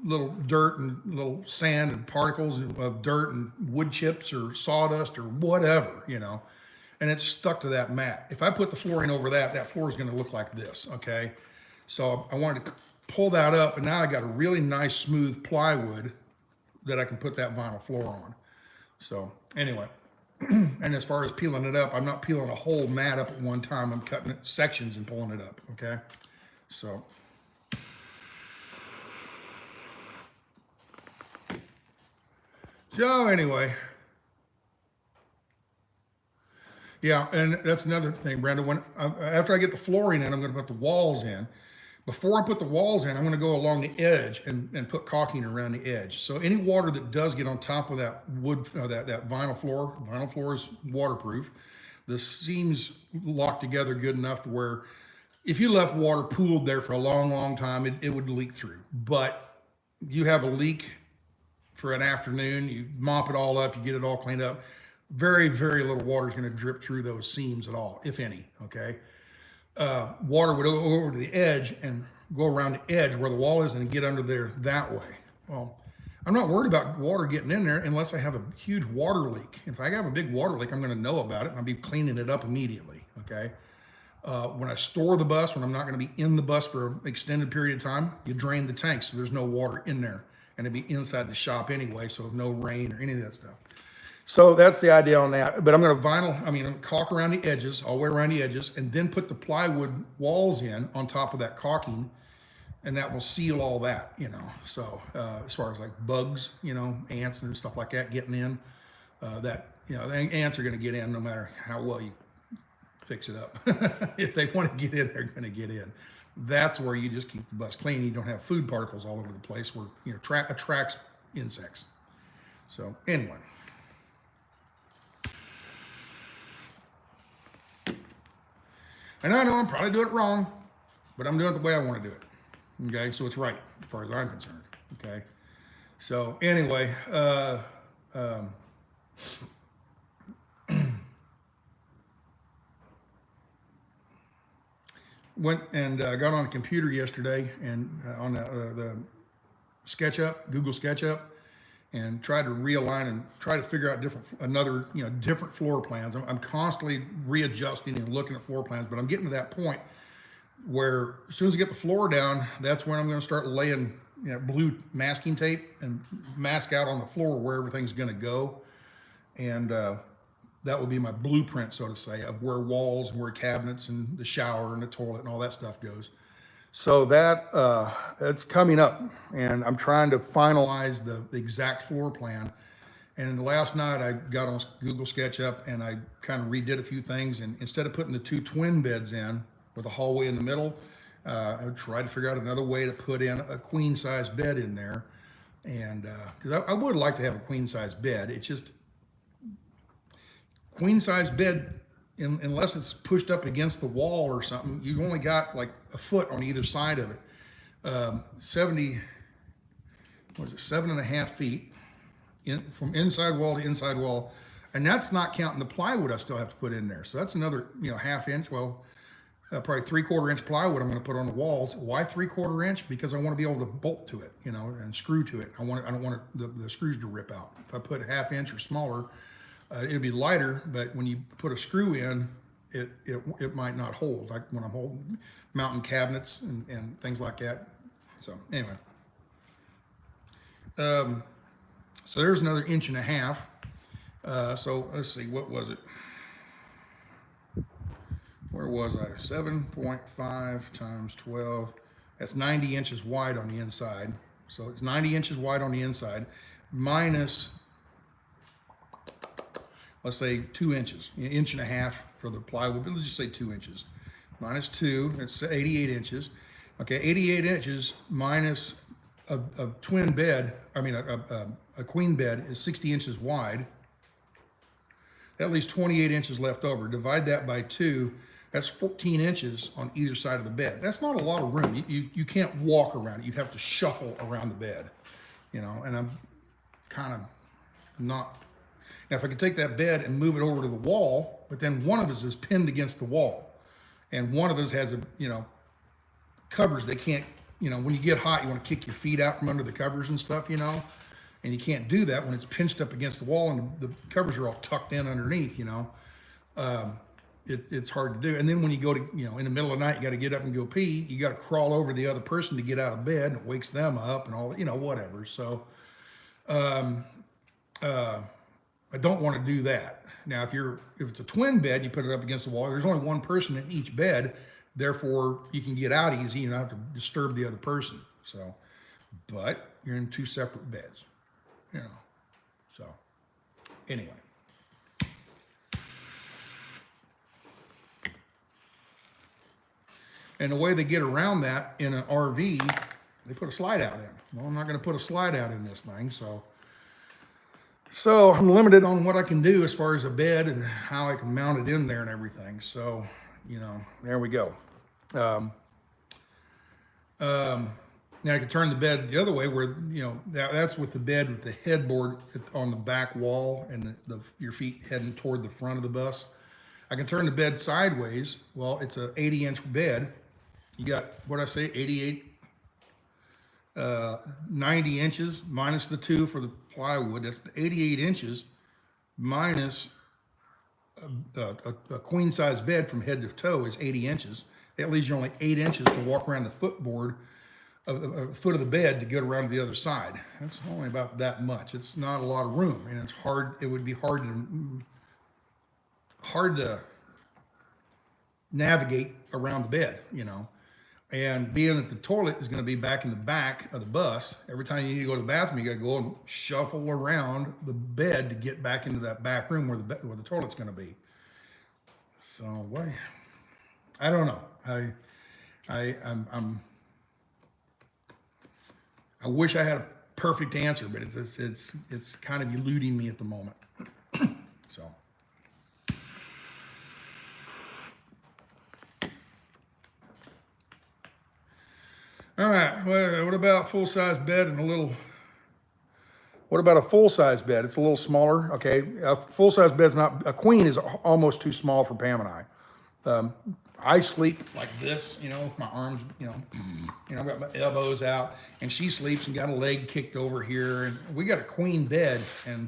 little dirt and little sand and particles of dirt and wood chips or sawdust or whatever, and it's stuck to that mat. If I put the flooring over that floor is going to look like this, okay? So I wanted to pull that up, and now I got a really nice smooth plywood that I can put that vinyl floor on. So anyway, and as far as peeling it up, I'm not peeling a whole mat up at one time. I'm cutting it sections and pulling it up, okay? So anyway, yeah, and that's another thing, Brenda. When after I get the flooring in, I'm going to put the walls in. Before I put the walls in, I'm going to go along the edge and put caulking around the edge. So any water that does get on top of that wood, that vinyl floor is waterproof. The seams lock together good enough to where if you left water pooled there for a long, long time, it would leak through. But you have a leak for an afternoon, you mop it all up, you get it all cleaned up. Very, very little water is going to drip through those seams at all, if any, okay? Water would go over to the edge and go around the edge where the wall is and get under there that way. Well, I'm not worried about water getting in there unless I have a huge water leak. If I have a big water leak, I'm going to know about it and I'll be cleaning it up immediately, okay? When I store the bus, when I'm not going to be in the bus for an extended period of time, you drain the tank so there's no water in there. And it'd be inside the shop anyway, so no rain or any of that stuff. So that's the idea on that. But I'm going to caulk around the edges, all the way around the edges, and then put the plywood walls in on top of that caulking, and that will seal all that, So as far as like bugs, ants and stuff like that getting in, the ants are going to get in no matter how well you fix it up. If they want to get in, they're going to get in. That's where you just keep the bus clean. You don't have food particles all over the place where, attracts insects. So anyway. And I know I'm probably doing it wrong, but I'm doing it the way I want to do it. Okay, so it's right as far as I'm concerned. Okay, so anyway, went and got on a computer yesterday and on the SketchUp, Google SketchUp, and tried to realign and try to figure out different floor plans. I'm constantly readjusting and looking at floor plans, but I'm getting to that point where as soon as I get the floor down, that's when I'm going to start laying blue masking tape and mask out on the floor where everything's going to go. And that will be my blueprint, so to say, of where walls and where cabinets and the shower and the toilet and all that stuff goes. So that it's coming up, and I'm trying to finalize the exact floor plan. And last night I got on Google SketchUp and I kind of redid a few things. And instead of putting the 2 twin beds in with a hallway in the middle, I tried to figure out another way to put in a queen size bed in there. And because I would like to have a queen size bed, it's just queen size bed, unless it's pushed up against the wall or something, you've only got like a foot on either side of it. 7.5 feet from inside wall to inside wall. And that's not counting the plywood I still have to put in there. So that's another, ½ inch, probably 3/4 inch plywood I'm going to put on the walls. Why 3/4 inch? Because I want to be able to bolt to it, and screw to it. I don't want the screws to rip out. If I put 1/2 inch or smaller, it'd be lighter, but when you put a screw in, it might not hold, like when I'm mounting cabinets and things like that. So anyway, so there's another 1.5 inches. So let's see, what was it? Where was I? 7.5 times 12. That's 90 inches wide on the inside. So it's 90 inches wide on the inside, minus, let's say 2 inches, 1.5 inches for the plywood, but let's just say 2 inches. Minus 2, that's 88 inches. Okay, 88 inches minus a twin bed, a queen bed is 60 inches wide. That leaves 28 inches left over. Divide that by 2, that's 14 inches on either side of the bed. That's not a lot of room. You can't walk around it. You'd have to shuffle around the bed, and I'm kind of not. Now, if I could take that bed and move it over to the wall, but then one of us is pinned against the wall, and one of us has covers. They can't, when you get hot, you want to kick your feet out from under the covers and stuff, and you can't do that when it's pinched up against the wall and the covers are all tucked in underneath, it's hard to do. And then when you go to, in the middle of the night, you got to get up and go pee, you got to crawl over the other person to get out of bed, and it wakes them up and all, whatever. So, I don't want to do that. Now, if it's a twin bed, you put it up against the wall, there's only one person in each bed, therefore you can get out easy, you don't have to disturb the other person. So, but you're in 2 separate beds, so anyway. And the way they get around that in an RV, they put a slide out in. Well, I'm not going to put a slide out in this thing, so I'm limited on what I can do as far as a bed and how I can mount it in there and everything. So, there we go. Now I can turn the bed the other way where, that's with the bed with the headboard on the back wall and your feet heading toward the front of the bus. I can turn the bed sideways. Well, it's a 80-inch bed. You got, what'd I say, 88, 90 inches minus the 2 for the plywood. That's 88 inches minus a queen size bed from head to toe is 80 inches. That leaves you only 8 inches to walk around the footboard of the foot of the bed to get around to the other side. That's only about that much. It's not a lot of room, and it's hard. It would be hard to navigate around the bed, And being that the toilet is going to be back in the back of the bus, every time you need to go to the bathroom, you got to go and shuffle around the bed to get back into that back room where the toilet's going to be. So what? I don't know. I wish I had a perfect answer, but it's kind of eluding me at the moment. So. All right, well, what about full-size bed and a little, what about a full-size bed? It's a little smaller, okay? A full-size bed's not, a queen is almost too small for Pam and I. I sleep like this, you know, with my arms, I've got my elbows out, and she sleeps and got a leg kicked over here, and we got a queen bed, and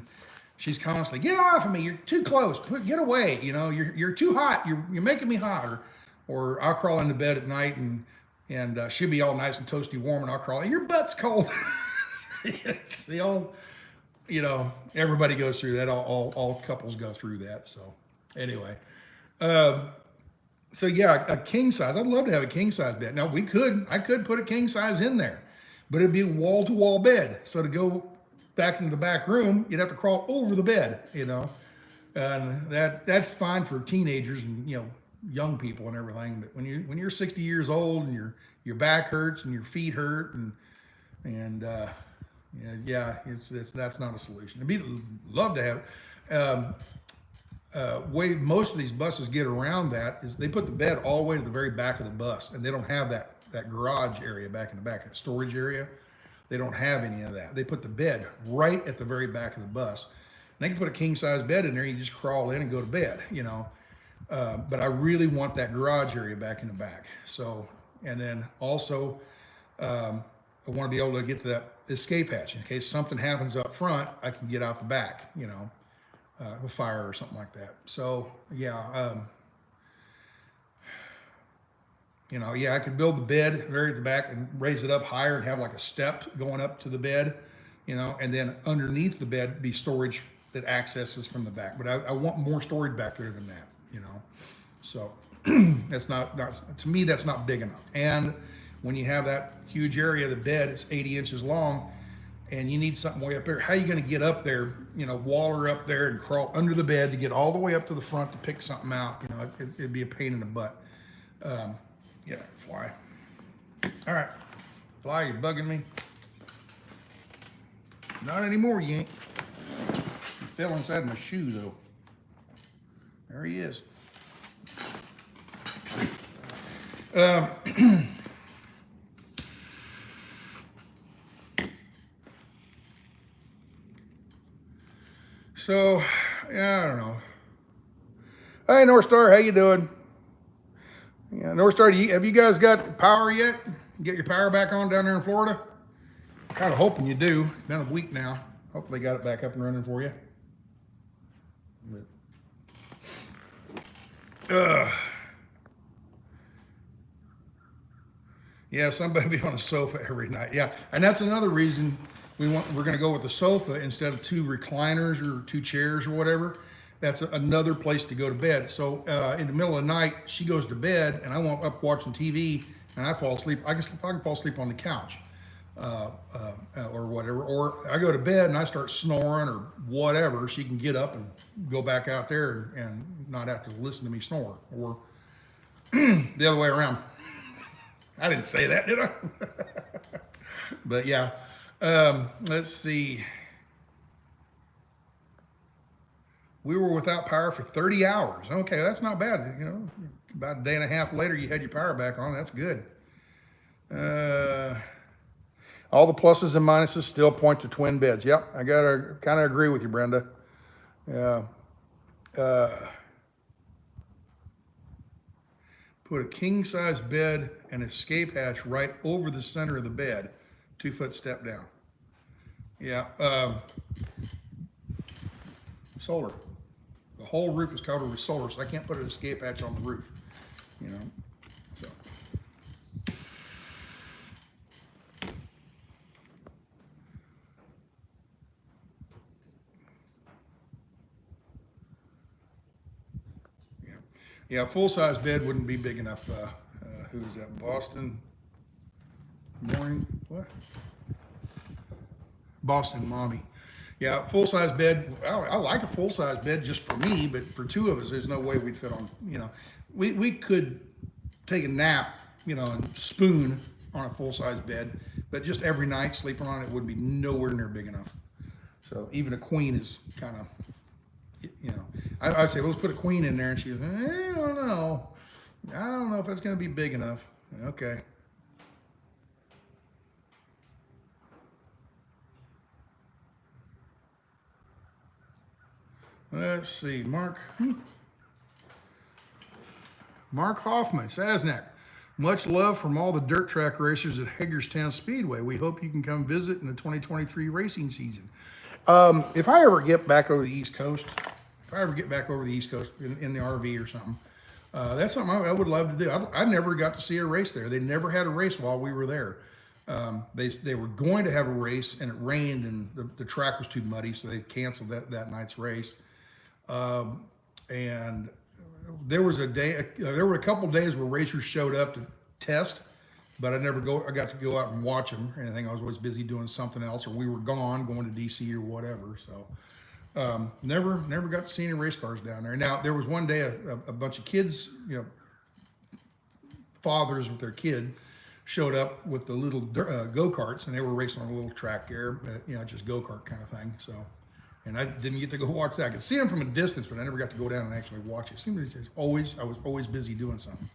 she's constantly, get off of me, you're too close, get away, you know, you're too hot, you're making me hot, or I'll crawl into bed at night and she'll be all nice and toasty warm, and I'll crawl, your butt's cold. It's the old, you know, everybody goes through that, all couples go through that, so anyway. So yeah, a king size, I'd love to have a king size bed. Now I could put a king size in there, but it'd be a wall to wall bed. So to go back into the back room, you'd have to crawl over the bed, you know, and that's fine for teenagers and, you know, young people and everything. But when you're 60 years old and your back hurts and your feet hurt and yeah, that's not a solution. I'd love to have way most of these buses get around that is they put the bed all the way to the very back of the bus, and they don't have that garage area back in the back, that storage area. They don't have any of that. They put the bed right at the very back of the bus. And they can put a king size bed in there. You just crawl in and go to bed, you know. But I really want that garage area back in the back. So, and then also, I want to be able to get to that escape hatch in case something happens up front. I can get out the back, you know, a fire or something like that. So yeah, you know, yeah, I could build the bed very at the back and raise it up higher and have like a step going up to the bed, you know, and then underneath the bed be storage that accesses from the back. But I want more storage back there than that, you know. So that's not to me, that's not big enough. And when you have that huge area, the bed is 80 inches long, and you need something way up there. How are you going to get up there, you know, waller up there and crawl under the bed to get all the way up to the front to pick something out? You know, it'd be a pain in the butt. Yeah, fly. All right, fly, you're bugging me. Not anymore, you ain't. He fell inside my shoe, though. There he is. So, yeah, I don't know. Hey, North Star, how you doing? Yeah, North Star, have you guys got power yet? Get your power back on down there in Florida? Kind of hoping you do. It's been a week now. Hopefully they got it back up and running for you. Yeah, somebody be on a sofa every night. Yeah, and that's another reason we're going to go with the sofa instead of 2 recliners or 2 chairs or whatever. That's another place to go to bed. So in the middle of the night, she goes to bed, and I want up watching TV, and I fall asleep. I can fall asleep on the couch or whatever. Or I go to bed and I start snoring or whatever. She can get up and go back out there and not have to listen to me snore. Or the other way around. I didn't say that, did I? But yeah, let's see. We were without power for 30 hours. Okay, that's not bad. You know, about a day and a half later, you had your power back on. That's good. All the pluses and minuses still point to twin beds. Yep, I gotta kind of agree with you, Brenda. Yeah. Put a king size bed and escape hatch right over the center of the bed, 2-foot step down. Yeah. Solar. The whole roof is covered with solar, so I can't put an escape hatch on the roof, you know. So. Yeah, full-size bed wouldn't be big enough. Who is that? Boston Morning? What? Boston Mommy. Yeah, full-size bed. I like a full-size bed just for me, but for 2 of us, there's no way we'd fit on. You know, we could take a nap, you know, and spoon on a full-size bed, but just every night sleeping on it would be nowhere near big enough. So even a queen is kind of. You know, I'd say, well, let's put a queen in there, and she goes, I don't know if that's going to be big enough. Okay. Let's see, Mark Hoffman, Sasnak. Much love from all the dirt track racers at Hagerstown Speedway. We hope you can come visit in the 2023 racing season. If I ever get back over the East Coast, in the RV or something, that's something I would love to do. I never got to see a race there. They never had a race while we were there. They were going to have a race, and it rained, and the track was too muddy, so they canceled that night's race. And there was there were a couple days where racers showed up to test, but I got to go out and watch them or anything. I was always busy doing something else, or we were going to DC or whatever. So never got to see any race cars down there. Now there was one day a bunch of kids, fathers with their kid, showed up with the little go-karts, and they were racing on a little track there, just go-kart kind of thing. So, and I didn't get to go watch that. I could see them from a distance, but I never got to go down and actually watch it. Seemed I was always busy doing something.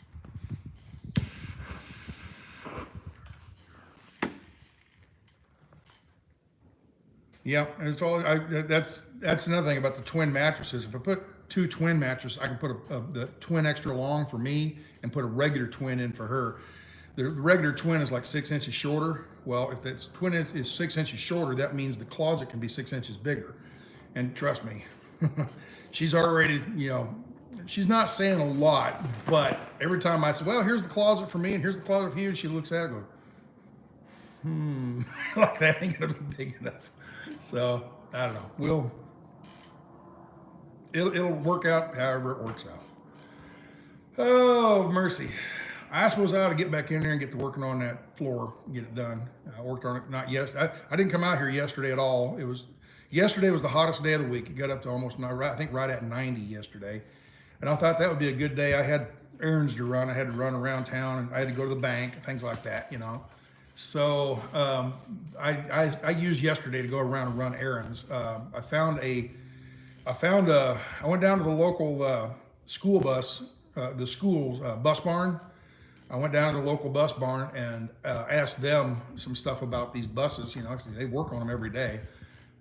Yeah, and it's all. That's another thing about the twin mattresses. If I put two twin mattresses, I can put the twin extra long for me and put a regular twin in for her. The regular twin is like 6 inches shorter. Well, if that twin is 6 inches shorter, that means the closet can be 6 inches bigger. And trust me, she's already, she's not saying a lot, but every time I say, well, here's the closet for me and here's the closet for you, she looks at it and goes, like that ain't gonna be big enough. So I don't know. It'll work out however it works out. Oh, mercy. I suppose I ought to get back in there and get to working on that floor and get it done. I worked on it, I didn't come out here yesterday at all. Yesterday was the hottest day of the week. It got up to almost, I think right at 90 yesterday. And I thought that would be a good day. I had errands to run. I had to run around town, and I had to go to the bank, things like that, So I used yesterday to go around and run errands. I went down to the local school bus, the school's bus barn. I went down to the local bus barn and asked them some stuff about these buses, they work on them every day,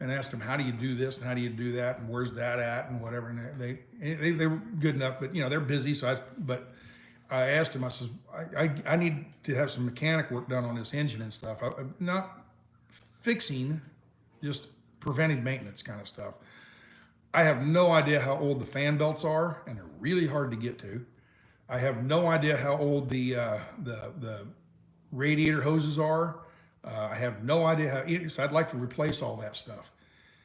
and asked them, how do you do this and how do you do that and where's that at and whatever. And they were good enough, but they're busy. So I asked him, I says, I need to have some mechanic work done on this engine and stuff. I'm not fixing, just preventive maintenance kind of stuff. I have no idea how old the fan belts are, and they're really hard to get to. I have no idea how old the radiator hoses are. I have no idea so I'd like to replace all that stuff.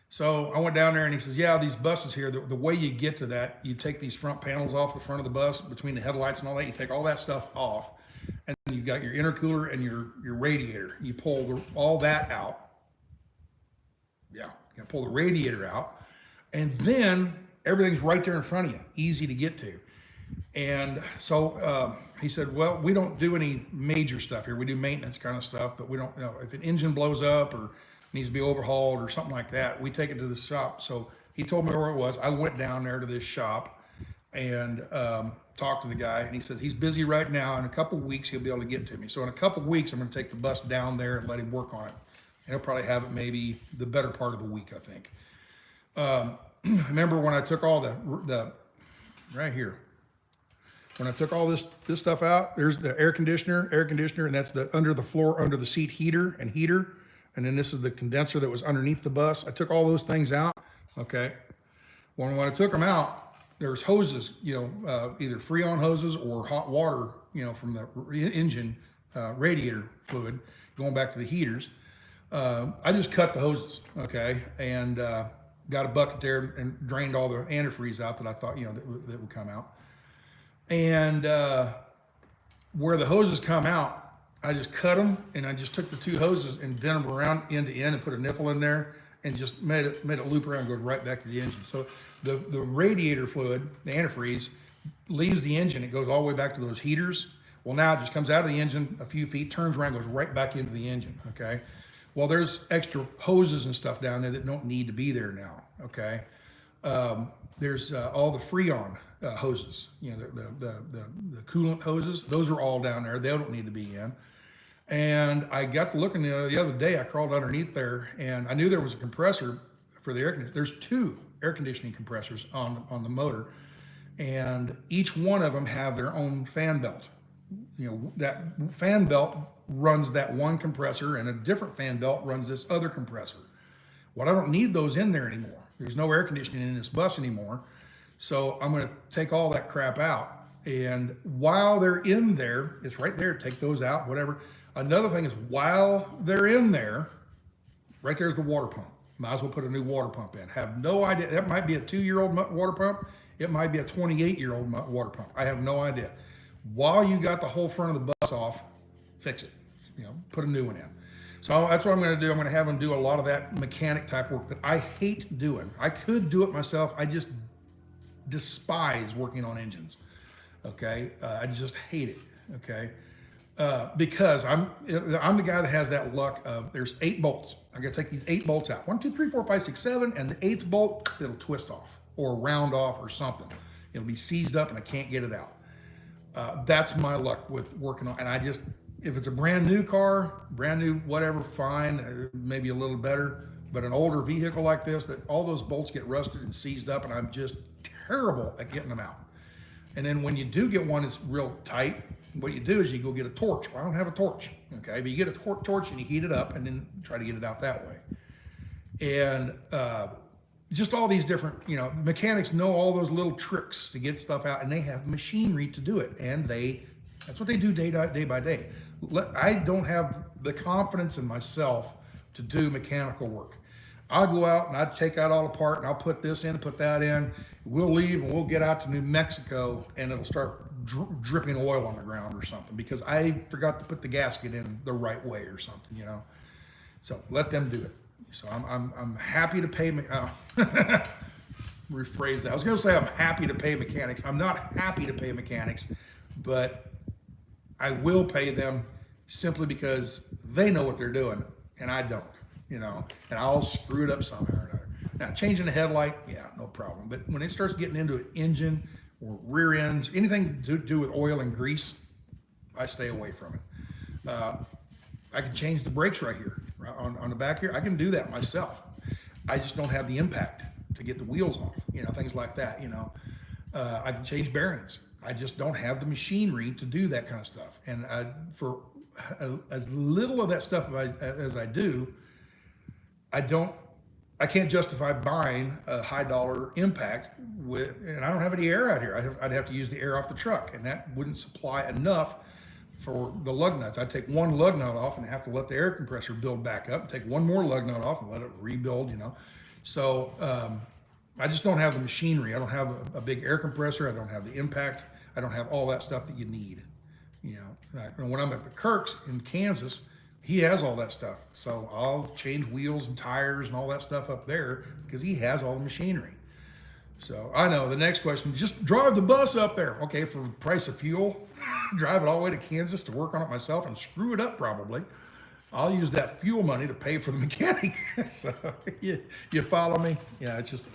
So I went down there and he says, yeah, these buses here, the way you get to that, you take these front panels off the front of the bus between the headlights and all that, you take all that stuff off, and you've got your intercooler and your radiator. You pull all that out. Yeah, you gotta pull the radiator out, and then everything's right there in front of you, easy to get to. And so he said, well, we don't do any major stuff here. We do maintenance kind of stuff, but we don't, if an engine blows up or needs to be overhauled or something like that, we take it to the shop. So he told me where it was. I went down there to this shop and talked to the guy, and he says he's busy right now. In a couple of weeks, he'll be able to get to me. So in a couple of weeks, I'm going to take the bus down there and let him work on it. And he'll probably have it maybe the better part of the week, I think. I remember when I took all the right here. When I took all this stuff out, there's the air conditioner, and that's the under the floor, under the seat heater. And then this is the condenser that was underneath the bus. I took all those things out, okay? When I took them out, there's hoses, either Freon hoses or hot water, from the engine radiator fluid going back to the heaters. I just cut the hoses, okay? And got a bucket there and drained all the antifreeze out that I thought, that would come out. And where the hoses come out, I just cut them, and I just took the two hoses and bent them around end to end and put a nipple in there and just made it loop around and go right back to the engine. So the radiator fluid, the antifreeze, leaves the engine. It goes all the way back to those heaters. Well, now it just comes out of the engine a few feet, turns around, goes right back into the engine, okay? Well, there's extra hoses and stuff down there that don't need to be there now, okay? There's all the Freon hoses, the coolant hoses. Those are all down there. They don't need to be in. And I got to looking the other day. I crawled underneath there, and I knew there was a compressor for the air conditioner. There's two. air conditioning compressors on the motor, and each one of them have their own fan belt. You know, that fan belt runs that one compressor, and a different fan belt runs this other compressor. Well, I don't need those in there anymore. There's no air conditioning in this bus anymore. So I'm going to take all that crap out. And while they're in there, it's right there, take those out, whatever. Another thing is, while they're in there, right there's the water pump. Might as well put a new water pump in. Have no idea. That might be a 2-year-old water pump. It might be a 28-year-old water pump. I have no idea. While you got the whole front of the bus off, fix it. You know, put a new one in. So that's what I'm going to do. I'm going to have them do a lot of that mechanic type work that I hate doing. I could do it myself. I just despise working on engines. Okay, I just hate it. Okay, because I'm the guy that has that luck of there's 8 bolts. I got to take these 8 bolts out. 1, 2, 3, 4, 5, 6, 7, and the 8th bolt it'll twist off or round off or something. It'll be seized up and I can't get it out. That's my luck with working on. And I just, if it's a brand new car, brand new whatever, fine, maybe a little better. But an older vehicle like this, that all those bolts get rusted and seized up, and I'm just terrible at getting them out. And then when you do get one that's real tight, what you do is you go get a torch. Well, I don't have a torch, okay? But you get a torch and you heat it up and then try to get it out that way. And just all these different, you know, mechanics know all those little tricks to get stuff out, and they have machinery to do it. And that's what they do day by day. I don't have the confidence in myself to do mechanical work. I'll go out and I'll take out all apart and I'll put this in, put that in. We'll leave and we'll get out to New Mexico and it'll start dripping oil on the ground or something because I forgot to put the gasket in the right way or something, you know. So let them do it. So I'm happy to pay. Rephrase that. I was going to say I'm happy to pay mechanics. I'm not happy to pay mechanics, but I will pay them simply because they know what they're doing and I don't. You know, and I'll screw it up somehow or another. Now, changing the headlight, yeah, no problem. But when it starts getting into an engine or rear ends, anything to do with oil and grease, I stay away from it. I can change the brakes right here, right on the back here. I can do that myself. I just don't have the impact to get the wheels off, you know, things like that, you know. I can change bearings. I just don't have the machinery to do that kind of stuff. And for as little of that stuff as I do, I can't justify buying a high dollar impact and I don't have any air out here. I'd have to use the air off the truck, and that wouldn't supply enough for the lug nuts. I'd take one lug nut off and have to let the air compressor build back up, take one more lug nut off and let it rebuild, you know. So I just don't have the machinery. I don't have a big air compressor. I don't have the impact. I don't have all that stuff that you need, you know. When I'm at the Kirk's in Kansas, he has all that stuff. So I'll change wheels and tires and all that stuff up there because he has all the machinery. So I know the next question, just drive the bus up there. Okay, for the price of fuel, drive it all the way to Kansas to work on it myself and screw it up probably. I'll use that fuel money to pay for the mechanic. So you follow me? Yeah, it's just,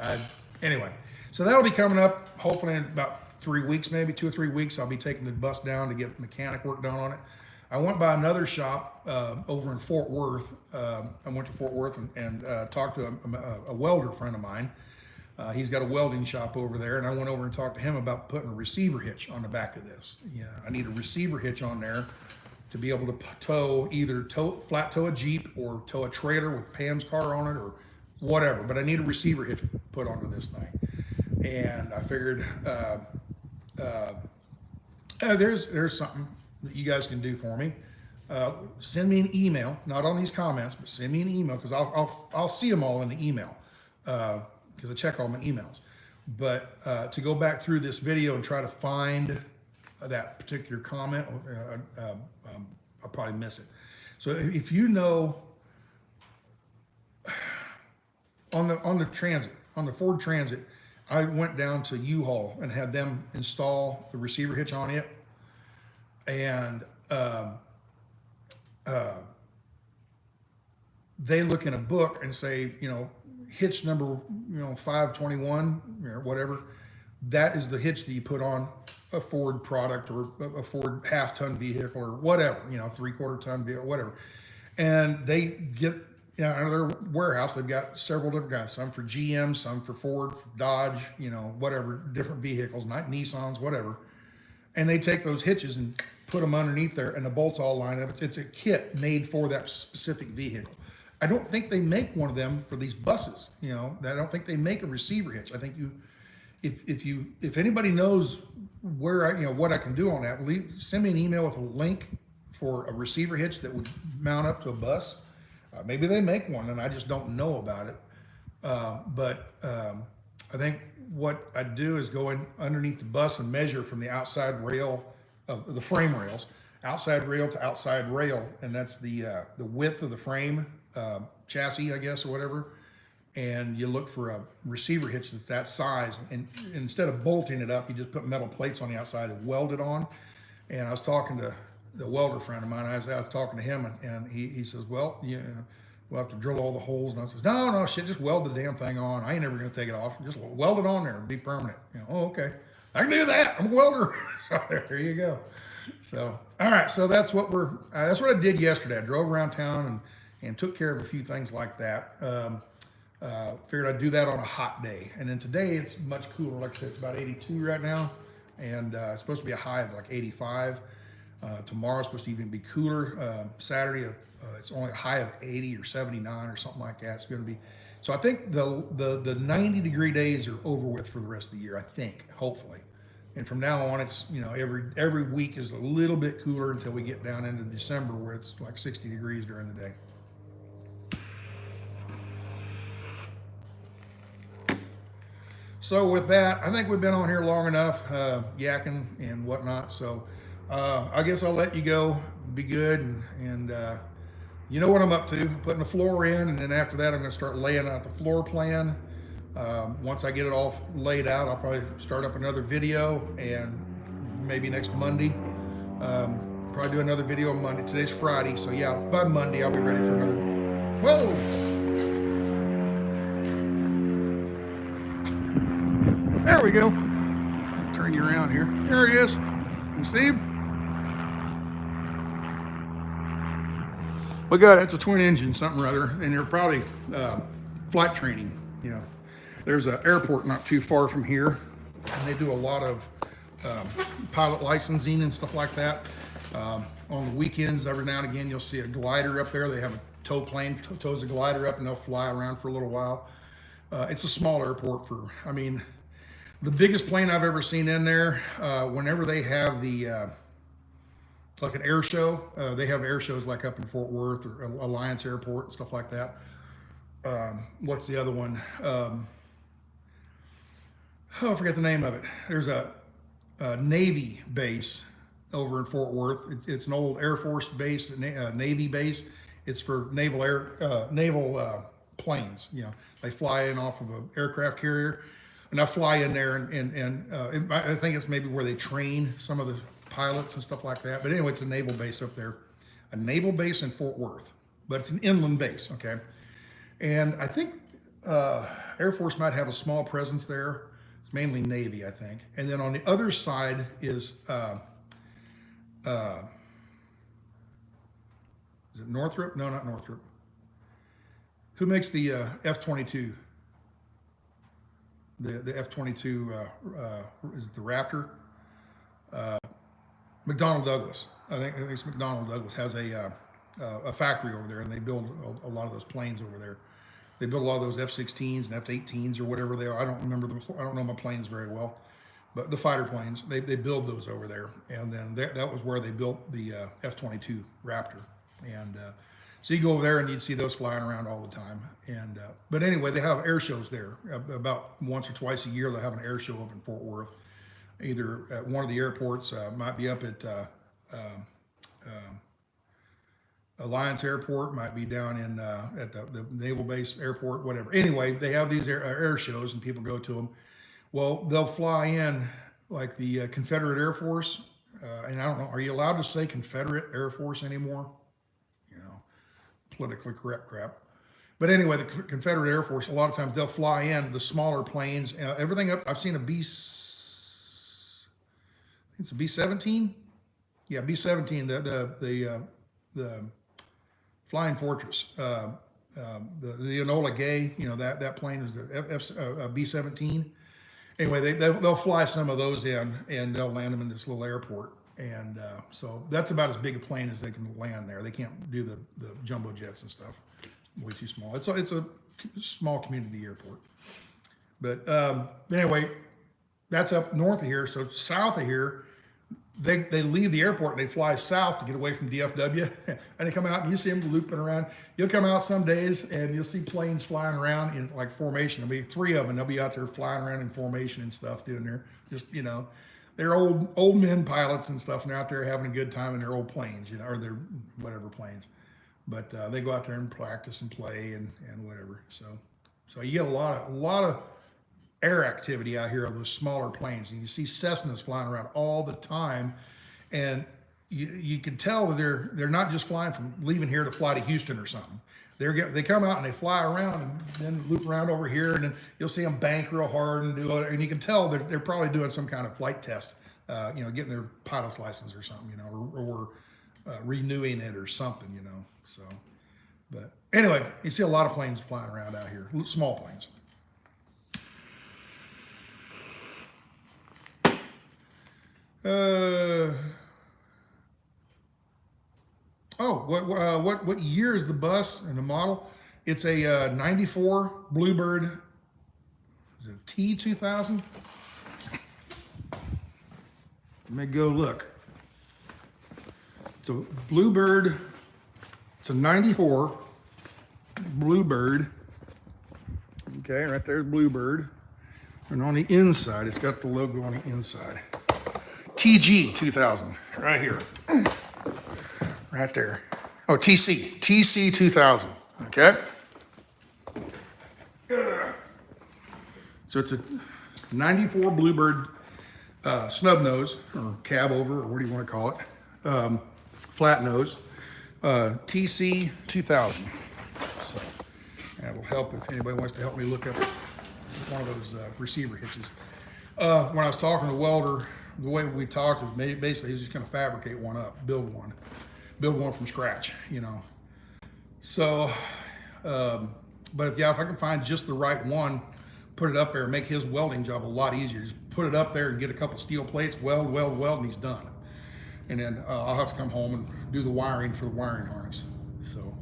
anyway. So that'll be coming up hopefully in about 3 weeks, maybe 2 or 3 weeks. I'll be taking the bus down to get mechanic work done on it. I went by another shop over in Fort Worth. I went to Fort Worth and talked to a welder friend of mine. He's got a welding shop over there, and I went over and talked to him about putting a receiver hitch on the back of this. Yeah, I need a receiver hitch on there to be able to either flat tow a Jeep or tow a trailer with Pam's car on it or whatever. But I need a receiver hitch put onto this thing, and I figured there's something that you guys can do for me. Send me an email, not on these comments, but send me an email because I'll see them all in the email because I check all my emails. But to go back through this video and try to find that particular comment, I'll probably miss it. So if you know on the Transit, on the Ford Transit, I went down to U-Haul and had them install the receiver hitch on it. And they look in a book and say, you know, hitch number, 521 or whatever, that is the hitch that you put on a Ford product or a Ford half-ton vehicle or whatever, 3/4 ton vehicle, whatever. And they get yeah, out of their warehouse, they've got several different guys, some for GM, some for Ford, Dodge, you know, whatever, different vehicles, not Nissans, whatever. And they take those hitches and put them underneath there, and the bolts all line up. It's a kit made for that specific vehicle. I don't think they make one of them for these buses. You know, I don't think they make a receiver hitch. I think if anybody knows where what I can do on that, send me an email with a link for a receiver hitch that would mount up to a bus. Maybe they make one and I just don't know about it. But I think what I do is go in underneath the bus and measure from the outside rail of the frame rails, outside rail to outside rail, and that's the width of the frame chassis, I guess, or whatever. And you look for a receiver hitch that's that size, and instead of bolting it up, you just put metal plates on the outside and weld it on. And I was talking to the welder friend of mine. I was talking to him, and he says, well, we'll have to drill all the holes. And I says, no, shit, just weld the damn thing on. I ain't never gonna take it off. Just weld it on there and be permanent. Oh, okay. I can do that. I'm a welder. So there you go. So, all right. So that's what that's what I did yesterday. I drove around town and took care of a few things like that. Figured I'd do that on a hot day. And then today it's much cooler. Like I said, it's about 82 right now. And it's supposed to be a high of like 85. Tomorrow's supposed to even be cooler. Saturday, it's only a high of 80 or 79 or something like that. It's going to be, so I think the 90-degree days are over with for the rest of the year, I think, hopefully. And from now on, it's, every week is a little bit cooler until we get down into December where it's like 60 degrees during the day. So with that, I think we've been on here long enough, yakking and whatnot. So I guess I'll let you go. Be good, and you know what I'm up to. Putting the floor in, and then after that, I'm going to start laying out the floor plan. Once I get it all laid out, I'll probably start up another video, and maybe next Monday. Probably do another video on Monday. Today's Friday, so yeah, by Monday I'll be ready for another. Whoa! There we go. Turn you around here. There he is. You see him? We got, it's a twin engine, something or other, and they're probably flight training. There's an airport not too far from here, and they do a lot of pilot licensing and stuff like that. On the weekends, every now and again, you'll see a glider up there. They have a tow plane, tows a glider up, and they'll fly around for a little while. It's a small airport the biggest plane I've ever seen in there, whenever they have the, like an air show, they have air shows like up in Fort Worth or Alliance Airport and stuff like that. What's the other one? I forget the name of it. There's a Navy base over in Fort Worth. It's an old Air Force base, Navy base. It's for naval planes. They fly in off of an aircraft carrier. And I fly in there, and I think it's maybe where they train some of the pilots and stuff like that. But anyway, it's a naval base up there, a naval base in Fort Worth, but it's an inland base, okay? And I think Air Force might have a small presence there. It's mainly Navy, I think. And then on the other side is it Northrop? No, not Northrop. Who makes the F-22? The F-22, is it the Raptor? McDonnell Douglas. I think it's McDonnell Douglas has a factory over there, and they build a lot of those planes over there. They build a lot of those F-16s and F-18s or whatever they are. I don't remember them. I don't know my planes very well, but the fighter planes, they build those over there. And then that was where they built the F-22 Raptor. And so you go over there and you'd see those flying around all the time. And but anyway, they have air shows there. About once or twice a year, they'll have an air show up in Fort Worth, either at one of the airports, might be up at Alliance Airport, might be down in at the Naval Base Airport, whatever. Anyway, they have these air shows and people go to them. Well, they'll fly in like the Confederate Air Force, and I don't know, are you allowed to say Confederate Air Force anymore? Politically correct crap. But anyway, the Confederate Air Force, a lot of times they'll fly in the smaller planes, everything up. I've seen it's a B-17. Yeah, B-17, the Flying Fortress. the Enola Gay, you know, that plane is the B-17. Anyway, they'll fly some of those in, and they'll land them in this little airport. And so that's about as big a plane as they can land there. They can't do the jumbo jets and stuff. Way too small. It's a small community airport. But anyway, that's up north of here. So south of here, they leave the airport and they fly south to get away from DFW. And they come out and you see them looping around. You'll come out some days and you'll see planes flying around in like formation. There'll be 3 of them. They'll be out there flying around in formation and stuff doing their, just, you know, they're old men pilots and stuff, and they're out there having a good time in their old planes, you know, or their whatever planes. But they go out there and practice and play and whatever. So you get a lot of air activity out here of those smaller planes, and you see Cessnas flying around all the time, and you can tell that they're not just flying from leaving here to fly to Houston or something. They come out and they fly around and then loop around over here, and then you'll see them bank real hard and do it, and you can tell they're probably doing some kind of flight test, you know, getting their pilot's license or something, you know, or renewing it or something, you know. So, but anyway, you see a lot of planes flying around out here, small planes. What year is the bus and the model? It's a 94 Bluebird. Is it T2000? Let me go look. It's a Bluebird. It's a 94 Bluebird. Okay, right there's Bluebird. And on the inside, it's got the logo on the inside. TG 2000, right here. Right there. Oh, TC 2000, okay? So it's a 94 Bluebird snub nose, or cab over, or what do you want to call it? Flat nose, TC 2000. So that'll help if anybody wants to help me look up one of those receiver hitches. When I was talking to Welder, the way we talked was basically he's just going to fabricate one up, build one from scratch, you know. So, but if I can find just the right one, put it up there and make his welding job a lot easier. Just put it up there and get a couple steel plates, weld, and he's done. And then I'll have to come home and do the wiring for the wiring harness. So,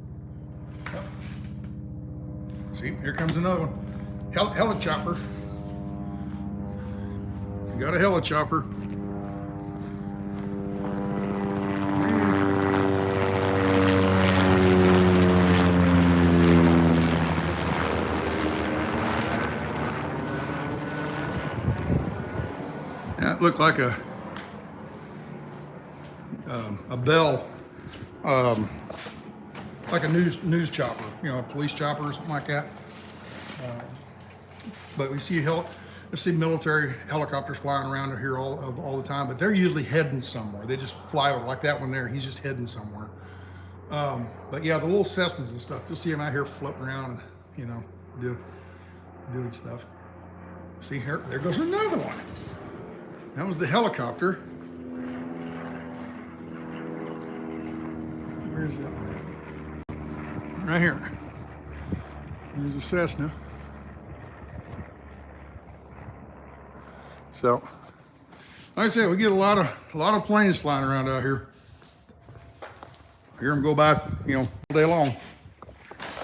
see, here comes another one. Helichopper. You got a helichopper. That looked like a bell, like a news chopper, you know, a police chopper or something like that. But we see military helicopters flying around here all the time, but they're usually heading somewhere. They just fly over, like that one there. He's just heading somewhere. But yeah, the little Cessnas and stuff, you'll see them out here floating around and, you know, doing stuff. See here, there goes another one. That was the helicopter. Where's that one? Right here. Here's a Cessna. So, like I said, we get a lot of planes flying around out here. Hear them go by, you know, all day long.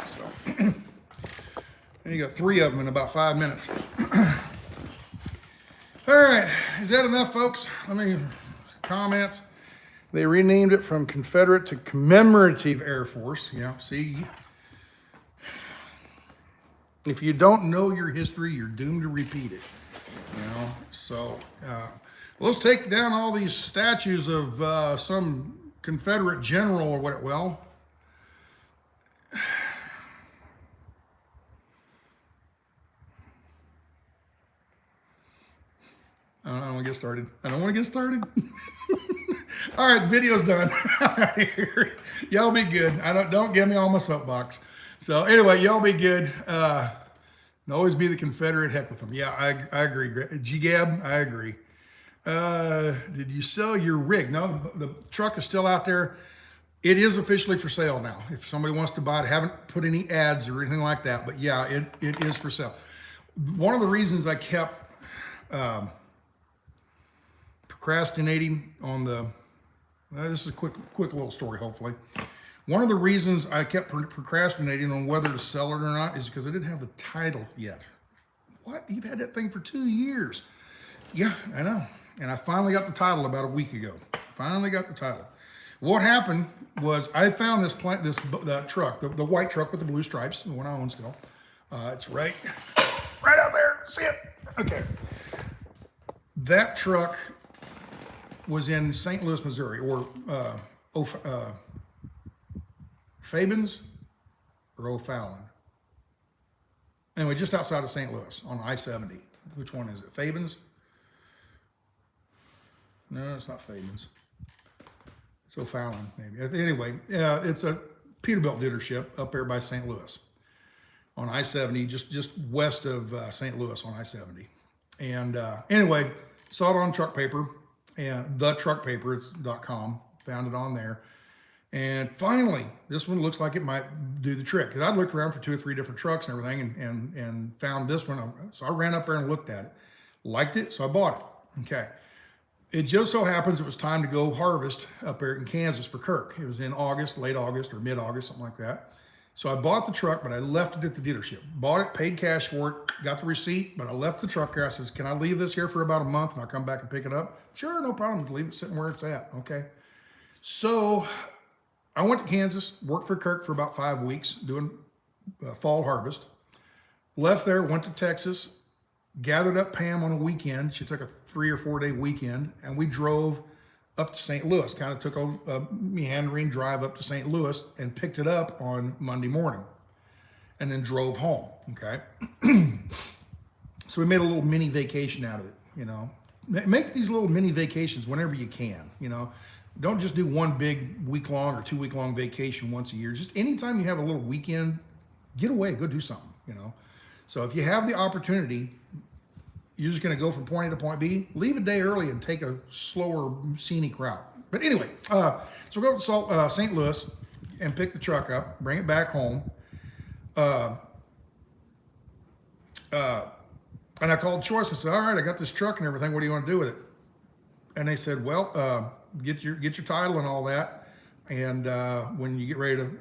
So, and you got 3 of them in about 5 minutes. All right, is that enough, folks? Comments. They renamed it from Confederate to Commemorative Air Force. Yeah, see, if you don't know your history, you're doomed to repeat it. You know, so let's take down all these statues of some Confederate general or what. Well, I don't want to get started. All right, the video's done. Y'all be good. Don't give me all my soapbox. So anyway, y'all be good. And always be the Confederate, heck with them. Yeah, I agree. G-Gab, I agree. Did you sell your rig? No, the truck is still out there. It is officially for sale now. If somebody wants to buy it, I haven't put any ads or anything like that, but yeah, it is for sale. One of the reasons I kept procrastinating on the, this is a quick little story, hopefully. One of the reasons I kept procrastinating on whether to sell it or not is because I didn't have the title yet. What? You've had that thing for 2 years. Yeah, I know. And I finally got the title about a week ago. Finally got the title. What happened was I found this truck, the white truck with the blue stripes, the one I own still. It's right out there. See it? Okay. That truck was in St. Louis, Missouri, or Fabens or O'Fallon. Anyway, just outside of St. Louis on I-70. Which one is it? Fabens? No, it's not Fabens. It's O'Fallon, maybe. Anyway, it's a Peterbilt dealership up there by St. Louis on I-70, just west of St. Louis on I-70. And anyway, saw it on truck paper, and thetruckpaper.com, found it on there. And finally, this one looks like it might do the trick. Because I'd looked around for 2 or 3 different trucks and everything and found this one. So I ran up there and looked at it. Liked it, so I bought it. Okay. It just so happens it was time to go harvest up there in Kansas for Kirk. It was in August, late August or mid-August, something like that. So I bought the truck, but I left it at the dealership. Bought it, paid cash for it, got the receipt, but I left the truck there. I says, can I leave this here for about a month and I'll come back and pick it up? Sure, no problem. Leave it sitting where it's at. Okay. So I went to Kansas, worked for Kirk for about 5 weeks doing fall harvest. Left there, went to Texas, gathered up Pam on a weekend. She took a 3 or 4 day weekend, and we drove up to St. Louis. Kind of took a meandering drive up to St. Louis and picked it up on Monday morning, and then drove home. Okay. So we made a little mini vacation out of it. You know, make these little mini vacations whenever you can. You know, don't just do one big week-long or 2 week-long vacation once a year. Just anytime you have a little weekend, get away, go do something. You know, so if you have the opportunity, you're just going to go from point A to point B, leave a day early and take a slower scenic route. But anyway, so we'll go to St. Louis and pick the truck up, bring it back home. And I called Choice. I said, all right, I got this truck and everything. What do you want to do with it? And they said, well, get your title and all that. And when you get ready to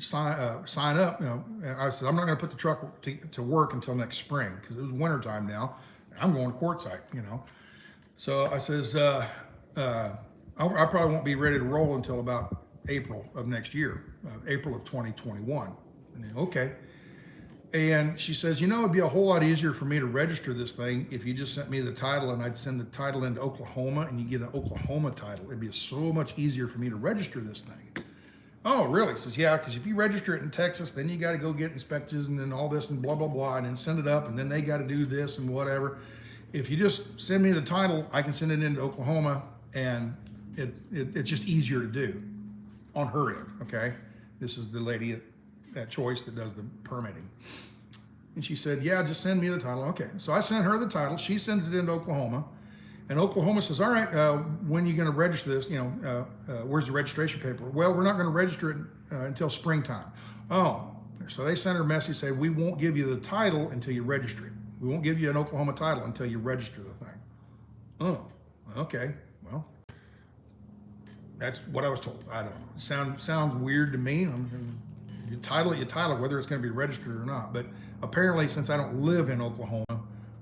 sign up, you know, I said, I'm not going to put the truck to work until next spring because it was winter time now. I'm going to quartzite, you know. So I says, I probably won't be ready to roll until about April of next year, April of 2021. And then, okay. And she says, you know, it'd be a whole lot easier for me to register this thing if you just sent me the title and I'd send the title into Oklahoma and you get an Oklahoma title. It'd be so much easier for me to register this thing. Oh, really? He says, yeah, because if you register it in Texas, then you got to go get inspected and then all this and blah, blah, blah, and then send it up, and then they got to do this and whatever. If you just send me the title, I can send it into Oklahoma, and it's just easier to do on her end, okay? This is the lady at Choice that does the permitting. And she said, yeah, just send me the title. Okay, so I sent her the title. She sends it into Oklahoma. And Oklahoma says, all right, when are you going to register this? You know, where's the registration paper? Well, we're not going to register it until springtime. Oh, so they sent her a message saying, we won't give you the title until you register it. We won't give you an Oklahoma title until you register the thing. Oh, okay, well, that's what I was told. I don't know. Sounds weird to me. You title it, whether it's going to be registered or not. But apparently, since I don't live in Oklahoma,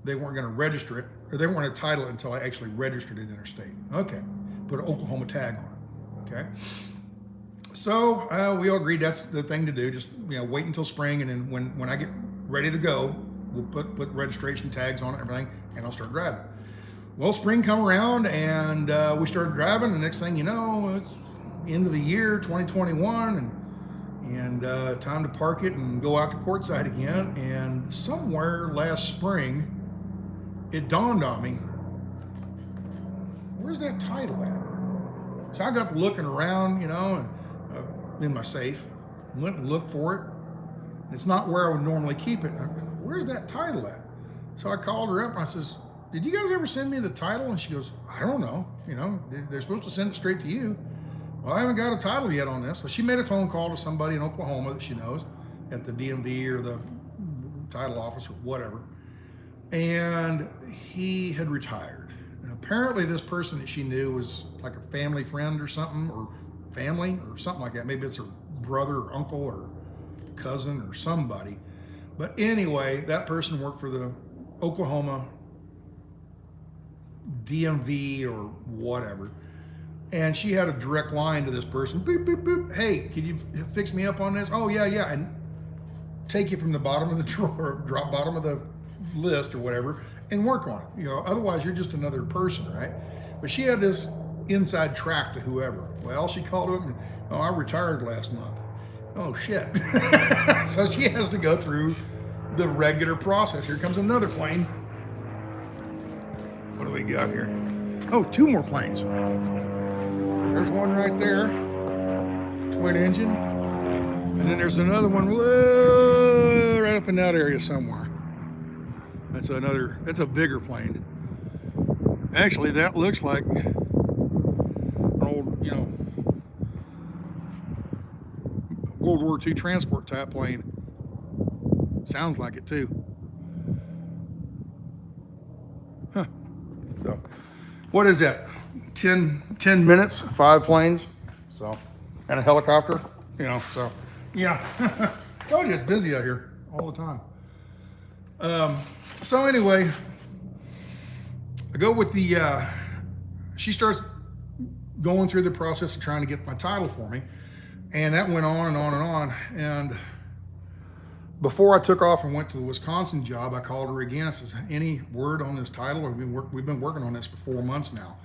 they weren't going to register it, or they weren't going to title it until I actually registered it interstate. Okay, put an Oklahoma tag on it, okay? So we all agreed that's the thing to do, just wait until spring, and then when I get ready to go, we'll put registration tags on it and everything, and I'll start driving. Well, spring come around, and we started driving, and the next thing you know, it's end of the year, 2021, and time to park it and go out to Quartzsite again, and somewhere last spring, it dawned on me, where's that title at? So I got to looking around, and, in my safe, went and looked for it. It's not where I would normally keep it. Where's that title at? So I called her up and I says, did you guys ever send me the title? And she goes, I don't know. They're supposed to send it straight to you. Well, I haven't got a title yet on this. So she made a phone call to somebody in Oklahoma that she knows at the DMV or the title office or whatever. And he had retired. And apparently this person that she knew was like a family friend or something, or family or something like that. Maybe it's her brother or uncle or cousin or somebody. But anyway, that person worked for the Oklahoma DMV or whatever. And she had a direct line to this person. Beep, beep, beep. Hey, can you fix me up on this? Oh, yeah, yeah. And take you from the bottom of the drawer, drop bottom of the list or whatever, and work on it. You know, otherwise you're just another person, right? But she had this inside track to whoever. Well, she called him, and, oh, I retired last month. Oh, shit. So she has to go through the regular process. Here comes another plane. What do we got here? Oh, 2 more planes. There's one right there, twin engine. And then there's another one right up in that area somewhere. That's a bigger plane. Actually, that looks like an old, you know, World War II transport type plane. Sounds like it too. Huh. So, what is that? 10 minutes, 5 planes. So, and a helicopter, you know, so yeah. Oh, it's busy out here all the time. So anyway, I go with the, she starts going through the process of trying to get my title for me. And that went on and on and on. And before I took off and went to the Wisconsin job, I called her again. I says, any word on this title? We've been working on this for 4 months now.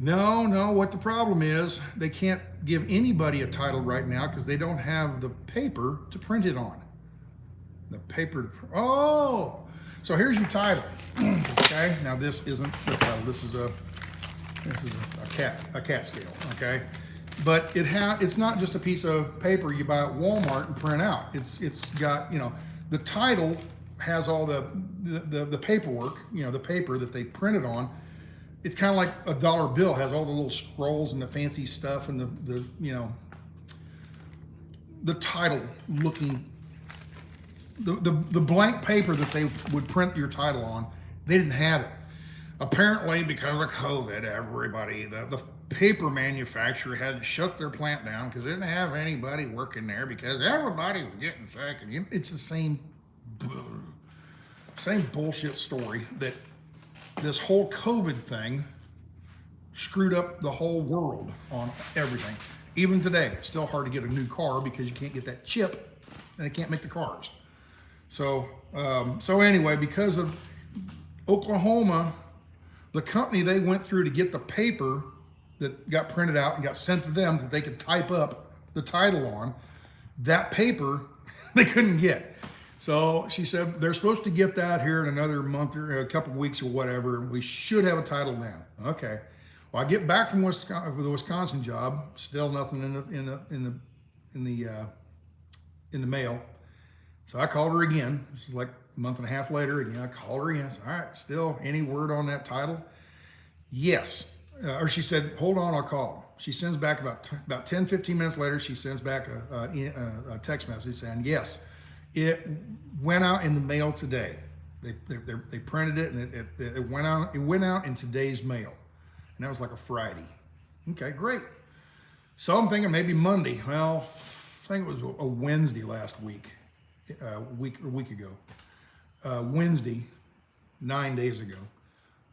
No, what the problem is, they can't give anybody a title right now because they don't have the paper to print it on. The paper, oh, so here's your title. Okay, now this isn't the title, this is a cat scale, okay? But it's not just a piece of paper you buy at Walmart and print out. It's got, you know, the title has all the paperwork, you know, the paper that they printed on. It's kind of like a dollar bill, has all the little scrolls and the fancy stuff and the you know, the title looking, the blank paper that they would print your title on, they didn't have it. Apparently, because of COVID, everybody, the paper manufacturer had to shut their plant down because they didn't have anybody working there because everybody was getting sick. And you know, it's the same bullshit story that this whole COVID thing screwed up the whole world on everything. Even today, it's still hard to get a new car because you can't get that chip and they can't make the cars. So, so anyway, because of Oklahoma, the company they went through to get the paper that got printed out and got sent to them that they could type up the title on, that paper they couldn't get. So she said, they're supposed to get that here in another month or a couple of weeks or whatever. We should have a title then. Okay. Well, I get back from the Wisconsin job, still nothing in the mail. So I called her again. This is like a month and a half later. Again, I called her again. I said, all right, still any word on that title? Yes. Or she said, hold on, I'll call. She sends back about 10, 15 minutes later, she sends back a text message saying, yes, it went out in the mail today. They printed it and it went out in today's mail. And that was like a Friday. Okay, great. So I'm thinking maybe Monday. Well, I think it was a Wednesday last week, a week ago. Wednesday, 9 days ago,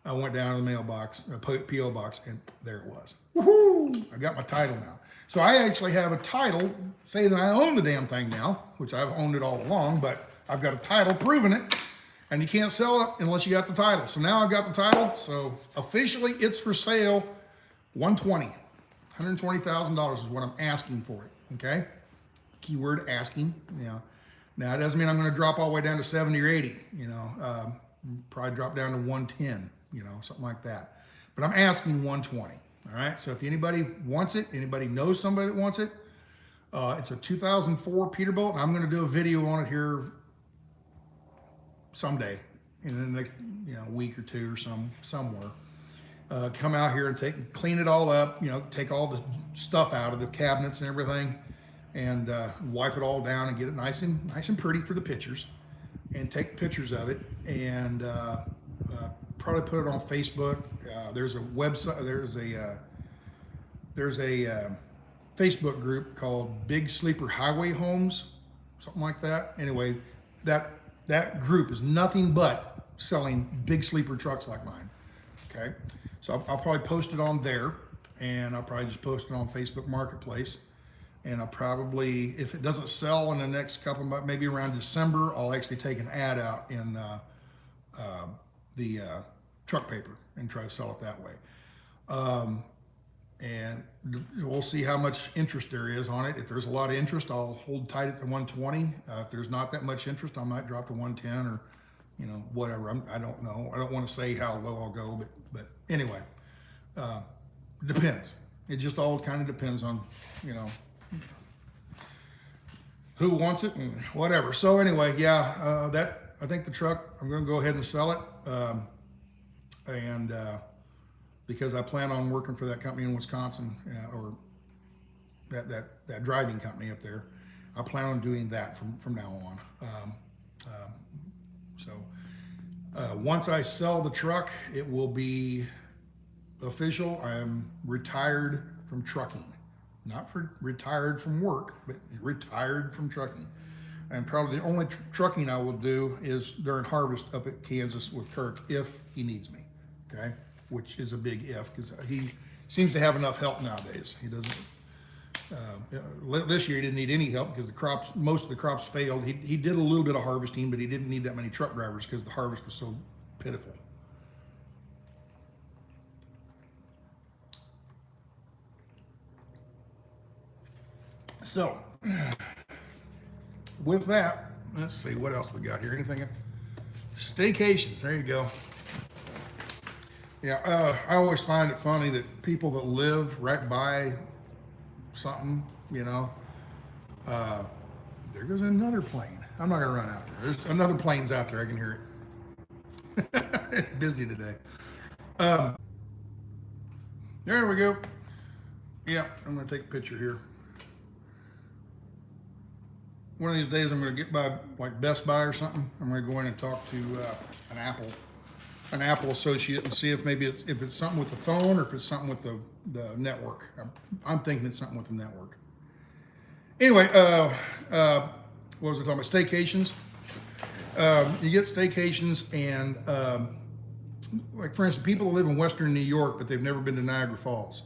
I went down to the mailbox, P.O. box, and there it was. Woohoo! I got my title now. So I actually have a title saying that I own the damn thing now, which I've owned it all along, but I've got a title proving it, and you can't sell it unless you got the title. So now I've got the title, so officially it's for sale, $120,000 is what I'm asking for it, okay? Keyword asking, you know. Now it doesn't mean I'm gonna drop all the way down to 70 or 80, you know, probably drop down to 110, you know, something like that. But I'm asking 120, all right? So if anybody wants it, anybody knows somebody that wants it, it's a 2004 Peterbilt, and I'm gonna do a video on it here someday, in the next, you know, week or two or somewhere. come out here and clean it all up, you know, take all the stuff out of the cabinets and everything, and wipe it all down and get it nice and pretty for the pictures, and take pictures of it, and probably put it on Facebook. There's a website, there's a Facebook group called Big Sleeper Highway Homes, something like that. Anyway, that group is nothing but selling big sleeper trucks like mine. Okay, so I'll probably post it on there, and I'll probably just post it on Facebook Marketplace. And I'll probably, if it doesn't sell in the next couple of months, maybe around December, I'll actually take an ad out in the truck paper and try to sell it that way. And we'll see how much interest there is on it. If there's a lot of interest, I'll hold tight at the 120. If there's not that much interest, I might drop to 110 or, you know, whatever. I don't know. I don't want to say how low I'll go, but anyway, it depends. It just all kind of depends on, you know, who wants it and whatever. So anyway, yeah, I think the truck, I'm going to go ahead and sell it. Because I plan on working for that company in Wisconsin, or that driving company up there. I plan on doing that from now on. Once I sell the truck, it will be official. I am retired from trucking. Not retired from work, but retired from trucking. And probably the only trucking I will do is during harvest up at Kansas with Kirk, if he needs me, okay? Which is a big if, because he seems to have enough help nowadays. He doesn't, this year he didn't need any help because most of the crops failed. He did a little bit of harvesting, but he didn't need that many truck drivers because the harvest was so pitiful. So, with that, let's see what else we got here. Anything? Staycations, there you go. Yeah, I always find it funny that people that live right by something, you know, there goes another plane. I'm not gonna run out there. There's another plane's out there, I can hear it. It's busy today. There we go. Yeah, I'm gonna take a picture here. One of these days I'm gonna get by like Best Buy or something. I'm gonna go in and talk to an Apple associate and see if maybe it's something with the phone or if it's something with the network. I'm thinking it's something with the network. Anyway, what was I talking about? Staycations. You get staycations, and like for instance, people that live in Western New York but they've never been to Niagara Falls,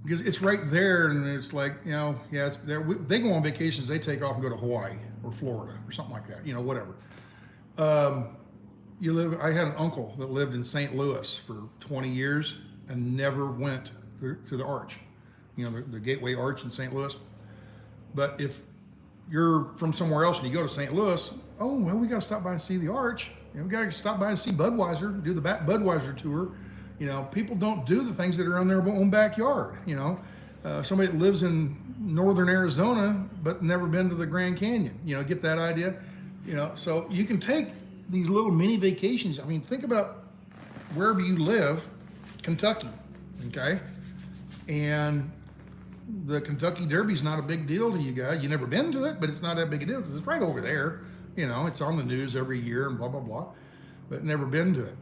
because it's right there, and it's like, you know, yeah, it's there. They go on vacations, they take off and go to Hawaii or Florida or something like that, you know, whatever. I had an uncle that lived in St. Louis for 20 years and never went to the Arch, you know, the Gateway Arch in St. Louis. But if you're from somewhere else and you go to St. Louis, oh, well, we got to stop by and see the Arch. You know, we got to stop by and see Budweiser, do the Budweiser tour. You know, people don't do the things that are in their own backyard, you know. Somebody that lives in northern Arizona but never been to the Grand Canyon, you know, get that idea? You know, so you can take these little mini vacations. I mean, think about wherever you live, Kentucky, okay? And the Kentucky Derby's not a big deal to you guys. You've never been to it, but it's not that big a deal because it's right over there. You know, it's on the news every year and blah, blah, blah, but never been to it.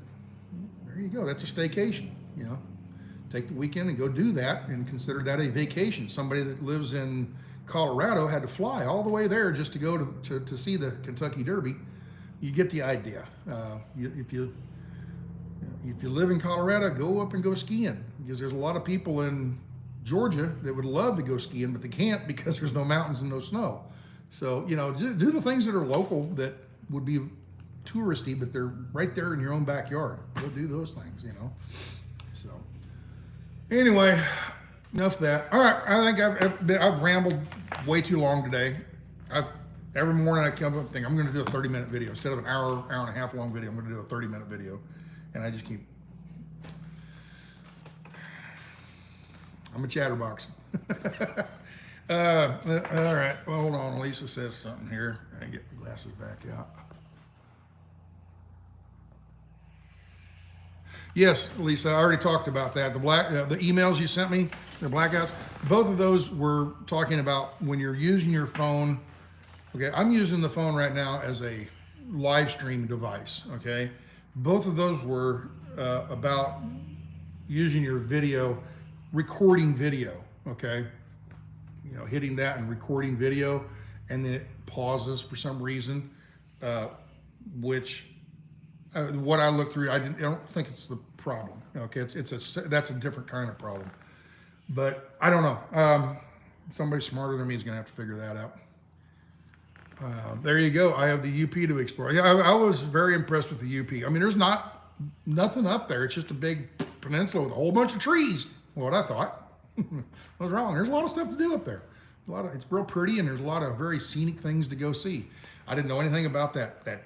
There you go, that's a staycation, you know? Take the weekend and go do that and consider that a vacation. Somebody that lives in Colorado had to fly all the way there just to go to see the Kentucky Derby. You get the idea. If you live in Colorado, go up and go skiing, because there's a lot of people in Georgia that would love to go skiing, but they can't because there's no mountains and no snow. So, you know, do the things that are local that would be touristy, but they're right there in your own backyard. Go do those things, you know. So, anyway, enough of that. All right, I think I've rambled way too long today. Every morning I come up and think I'm going to do a 30-minute video. Instead of an hour and a half long video, I'm going to do a 30-minute video. And I just keep... I'm a chatterbox. All right, well, hold on. Lisa says something here. I get my glasses back out. Yes, Lisa, I already talked about that. The emails you sent me, the blackouts, both of those were talking about when you're using your phone. Okay, I'm using the phone right now as a live stream device, okay? Both of those were about using your video, recording video, okay? You know, hitting that and recording video, and then it pauses for some reason, which what I looked through, I don't think it's the problem. Okay, that's a different kind of problem. But I don't know. Somebody smarter than me is going to have to figure that out. There you go. I have the UP to explore. Yeah, I was very impressed with the UP. I mean, there's nothing up there. It's just a big peninsula with a whole bunch of trees. What I thought. What's wrong? There's a lot of stuff to do up there. It's real pretty, and there's a lot of very scenic things to go see. I didn't know anything about that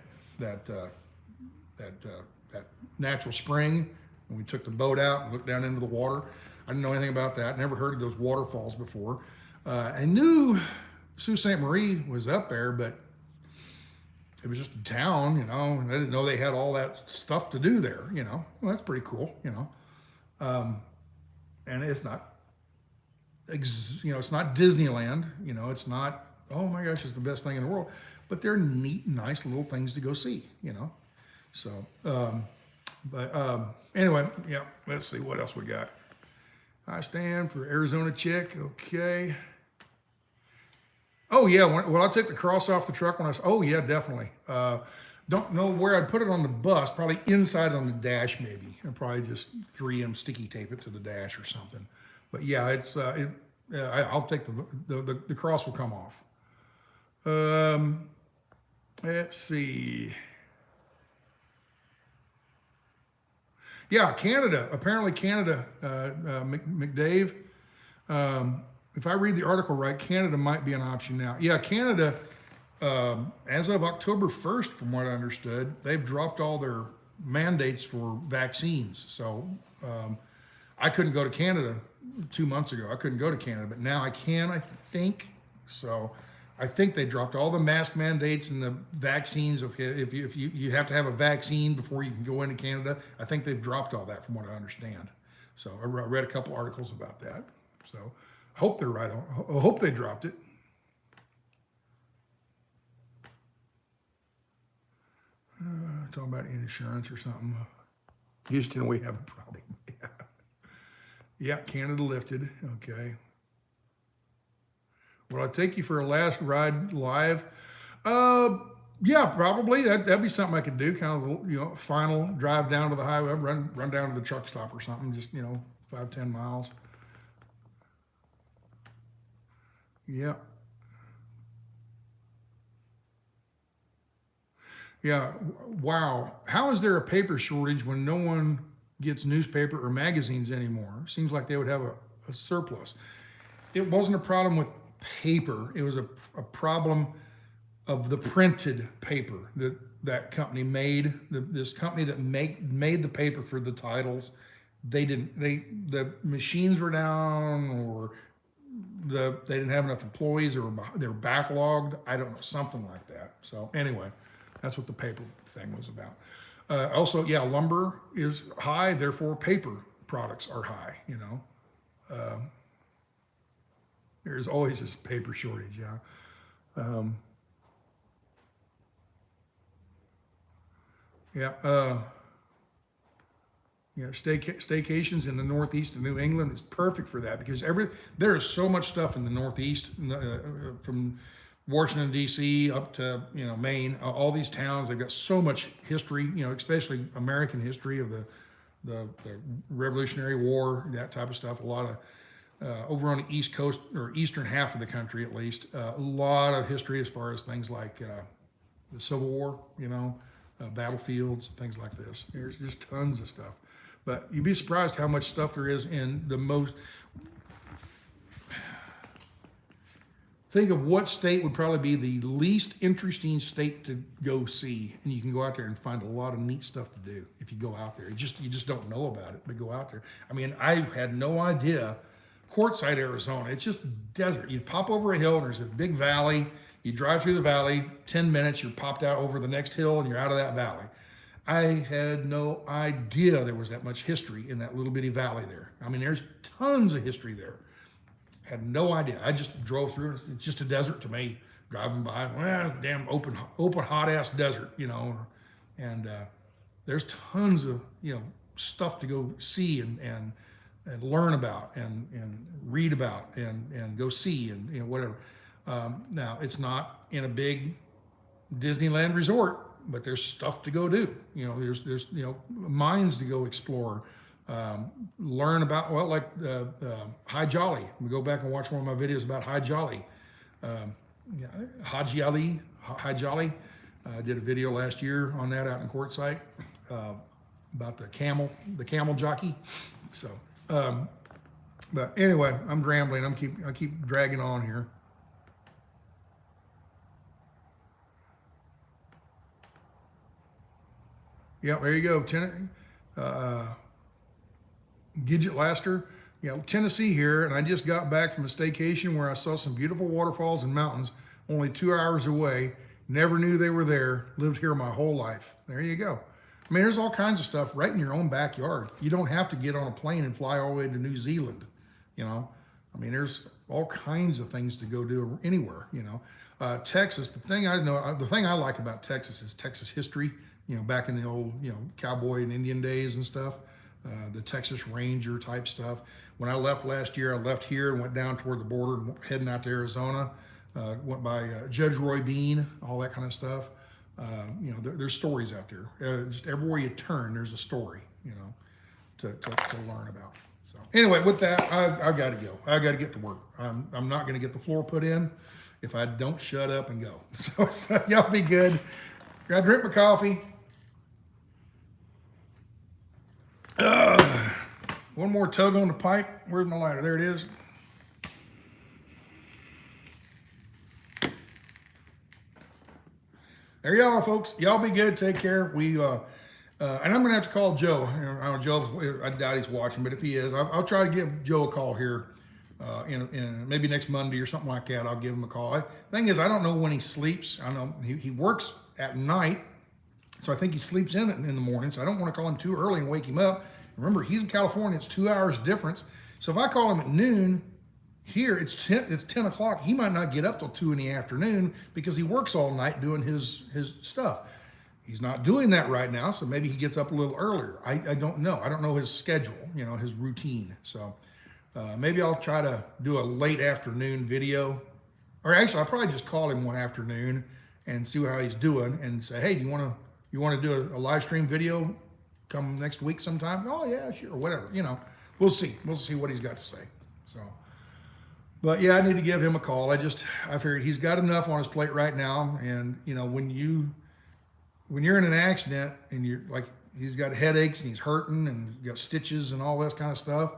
natural spring when we took the boat out and looked down into the water. I didn't know anything about that. Never heard of those waterfalls before. I knew Sault Ste. Marie was up there, but it was just a town, you know, and I didn't know they had all that stuff to do there, you know. Well, that's pretty cool, you know. And it's not, you know, it's not Disneyland, you know, it's not, oh my gosh, it's the best thing in the world, but they're neat, nice little things to go see, you know. So, anyway, yeah, let's see what else we got. I stand for Arizona chick, okay. Oh yeah, will I take the cross off the truck when oh yeah, definitely. Don't know where I'd put it on the bus, probably inside on the dash maybe. I'd probably just 3M sticky tape it to the dash or something. But yeah, I'll take the cross will come off. Let's see. Yeah, Canada. Apparently Canada, McDave. If I read the article right, Canada might be an option now. Yeah, Canada, as of October 1st, from what I understood, they've dropped all their mandates for vaccines. So I couldn't go to Canada 2 months ago. I couldn't go to Canada, but now I can, I think. So I think they dropped all the mask mandates and the vaccines. If you have to have a vaccine before you can go into Canada, I think they've dropped all that from what I understand. So I read a couple articles about that. So I hope they're right. I hope they dropped it. Talking about insurance or something. Houston, we have a problem. Yeah, Canada lifted. Okay. Will I take you for a last ride live? Yeah, probably. That'd be something I could do. Kind of, you know, final drive down to the highway, run down to the truck stop or something. Just, you know, 5-10 miles. Yeah. Yeah. Wow. How is there a paper shortage when no one gets newspaper or magazines anymore? Seems like they would have a surplus. It wasn't a problem with paper. It was a problem of the printed paper that company made. This company that made the paper for the titles, the machines were down, or they didn't have enough employees, or they were backlogged. I don't know, something like that. So anyway, that's what the paper thing was about. Also, yeah, lumber is high, therefore paper products are high, you know. There's always this paper shortage, yeah. Staycations in the Northeast of New England is perfect for that, because there is so much stuff in the Northeast, from Washington D.C. up to, you know, Maine. All these towns, they've got so much history, you know, especially American history of the Revolutionary War, that type of stuff. A lot of over on the East Coast, or eastern half of the country at least, a lot of history as far as things like the Civil War, you know, battlefields, things like this. There's just tons of stuff. But you'd be surprised how much stuff there is in the most. Think of what state would probably be the least interesting state to go see, and you can go out there and find a lot of neat stuff to do if you go out there. You just don't know about it, but go out there. I mean, I had no idea. Quartzsite, Arizona, it's just desert. You pop over a hill and there's a big valley. You drive through the valley, 10 minutes, you're popped out over the next hill and you're out of that valley. I had no idea there was that much history in that little bitty valley there. I mean, there's tons of history there. Had no idea. I just drove through. It's just a desert to me, driving by. Well, damn open hot ass desert, you know. And there's tons of, you know, stuff to go see and learn about and read about and go see and, you know, whatever. Now it's not in a big Disneyland resort, but there's stuff to go do. You know, there's you know, mines to go explore, learn about, well, like High Jolly. We go back and watch one of my videos about High Jolly. Yeah, Haji Ali, High Jolly. I did a video last year on that out in Quartzsite about the camel jockey. So, but anyway, I'm rambling. I keep dragging on here. Yeah, there you go. Gidget Laster, you know, Tennessee here, and I just got back from a staycation where I saw some beautiful waterfalls and mountains only 2 hours away. Never knew they were there. Lived here my whole life. There you go. I mean, there's all kinds of stuff right in your own backyard. You don't have to get on a plane and fly all the way to New Zealand, you know. I mean, there's all kinds of things to go do anywhere, you know. Texas, the thing I like about Texas is Texas history. You know, back in the old, you know, cowboy and Indian days and stuff, the Texas Ranger type stuff. When I left last year, I left here and went down toward the border and heading out to Arizona. Went by Judge Roy Bean, all that kind of stuff. You know, there's stories out there. Just everywhere you turn, there's a story, you know, to learn about. So anyway, with that, I've got to go. I got to get to work. I'm not going to get the floor put in if I don't shut up and go. So y'all be good. Got to drink my coffee. One more tug on the pipe. Where's my lighter? There it is. There y'all are, folks. Y'all be good. Take care. And I'm gonna have to call Joe. I don't know, Joe. I doubt he's watching, but if he is, I'll try to give Joe a call here. In maybe next Monday or something like that. I'll give him a call. Thing is, I don't know when he sleeps. I know he works at night, so I think he sleeps in the morning. So I don't want to call him too early and wake him up. Remember, he's in California. It's 2 hours difference. So if I call him at noon, here it's 10 o'clock. He might not get up till 2 in the afternoon because he works all night doing his stuff. He's not doing that right now, so maybe he gets up a little earlier. I don't know. I don't know his schedule, you know, his routine. So maybe I'll try to do a late afternoon video. Or actually, I'll probably just call him one afternoon and see how he's doing and say, hey, do you want to do a live stream video come next week sometime? Oh yeah, sure, whatever, you know. We'll see what he's got to say. So, but yeah, I need to give him a call. I figured he's got enough on his plate right now. And you know, when you're in an accident and you're like, he's got headaches and he's hurting and got stitches and all this kind of stuff,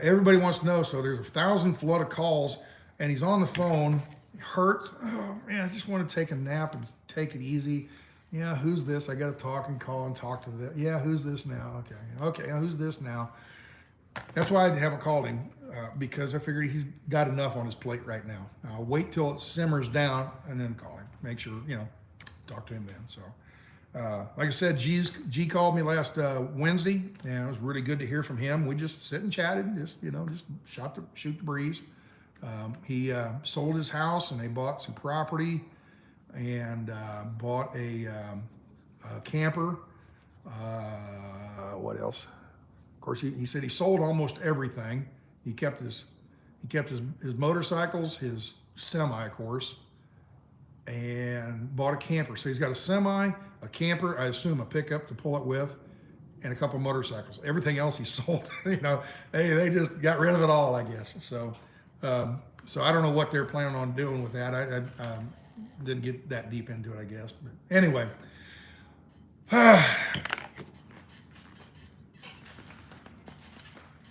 everybody wants to know. So there's 1,000 flood of calls and he's on the phone, hurt. Oh man, I just want to take a nap and take it easy. Yeah, who's this? I got to talk and call and talk to them. Yeah, who's this now? Okay, who's this now? That's why I haven't called him, because I figured he's got enough on his plate right now. I'll wait till it simmers down and then call him. Make sure, you know, talk to him then. So, like I said, G called me last Wednesday, and it was really good to hear from him. We just sit and chatted, just shoot the breeze. He sold his house and they bought some property and bought a camper. What else? Of course, he said he sold almost everything. He kept his motorcycles, his semi, of course, and bought a camper. So he's got a semi, a camper, I assume a pickup to pull it with, and a couple of motorcycles. Everything else he sold. You know, they just got rid of it all, I guess. So so I don't know what they're planning on doing with that. I didn't get that deep into it, I guess. But anyway,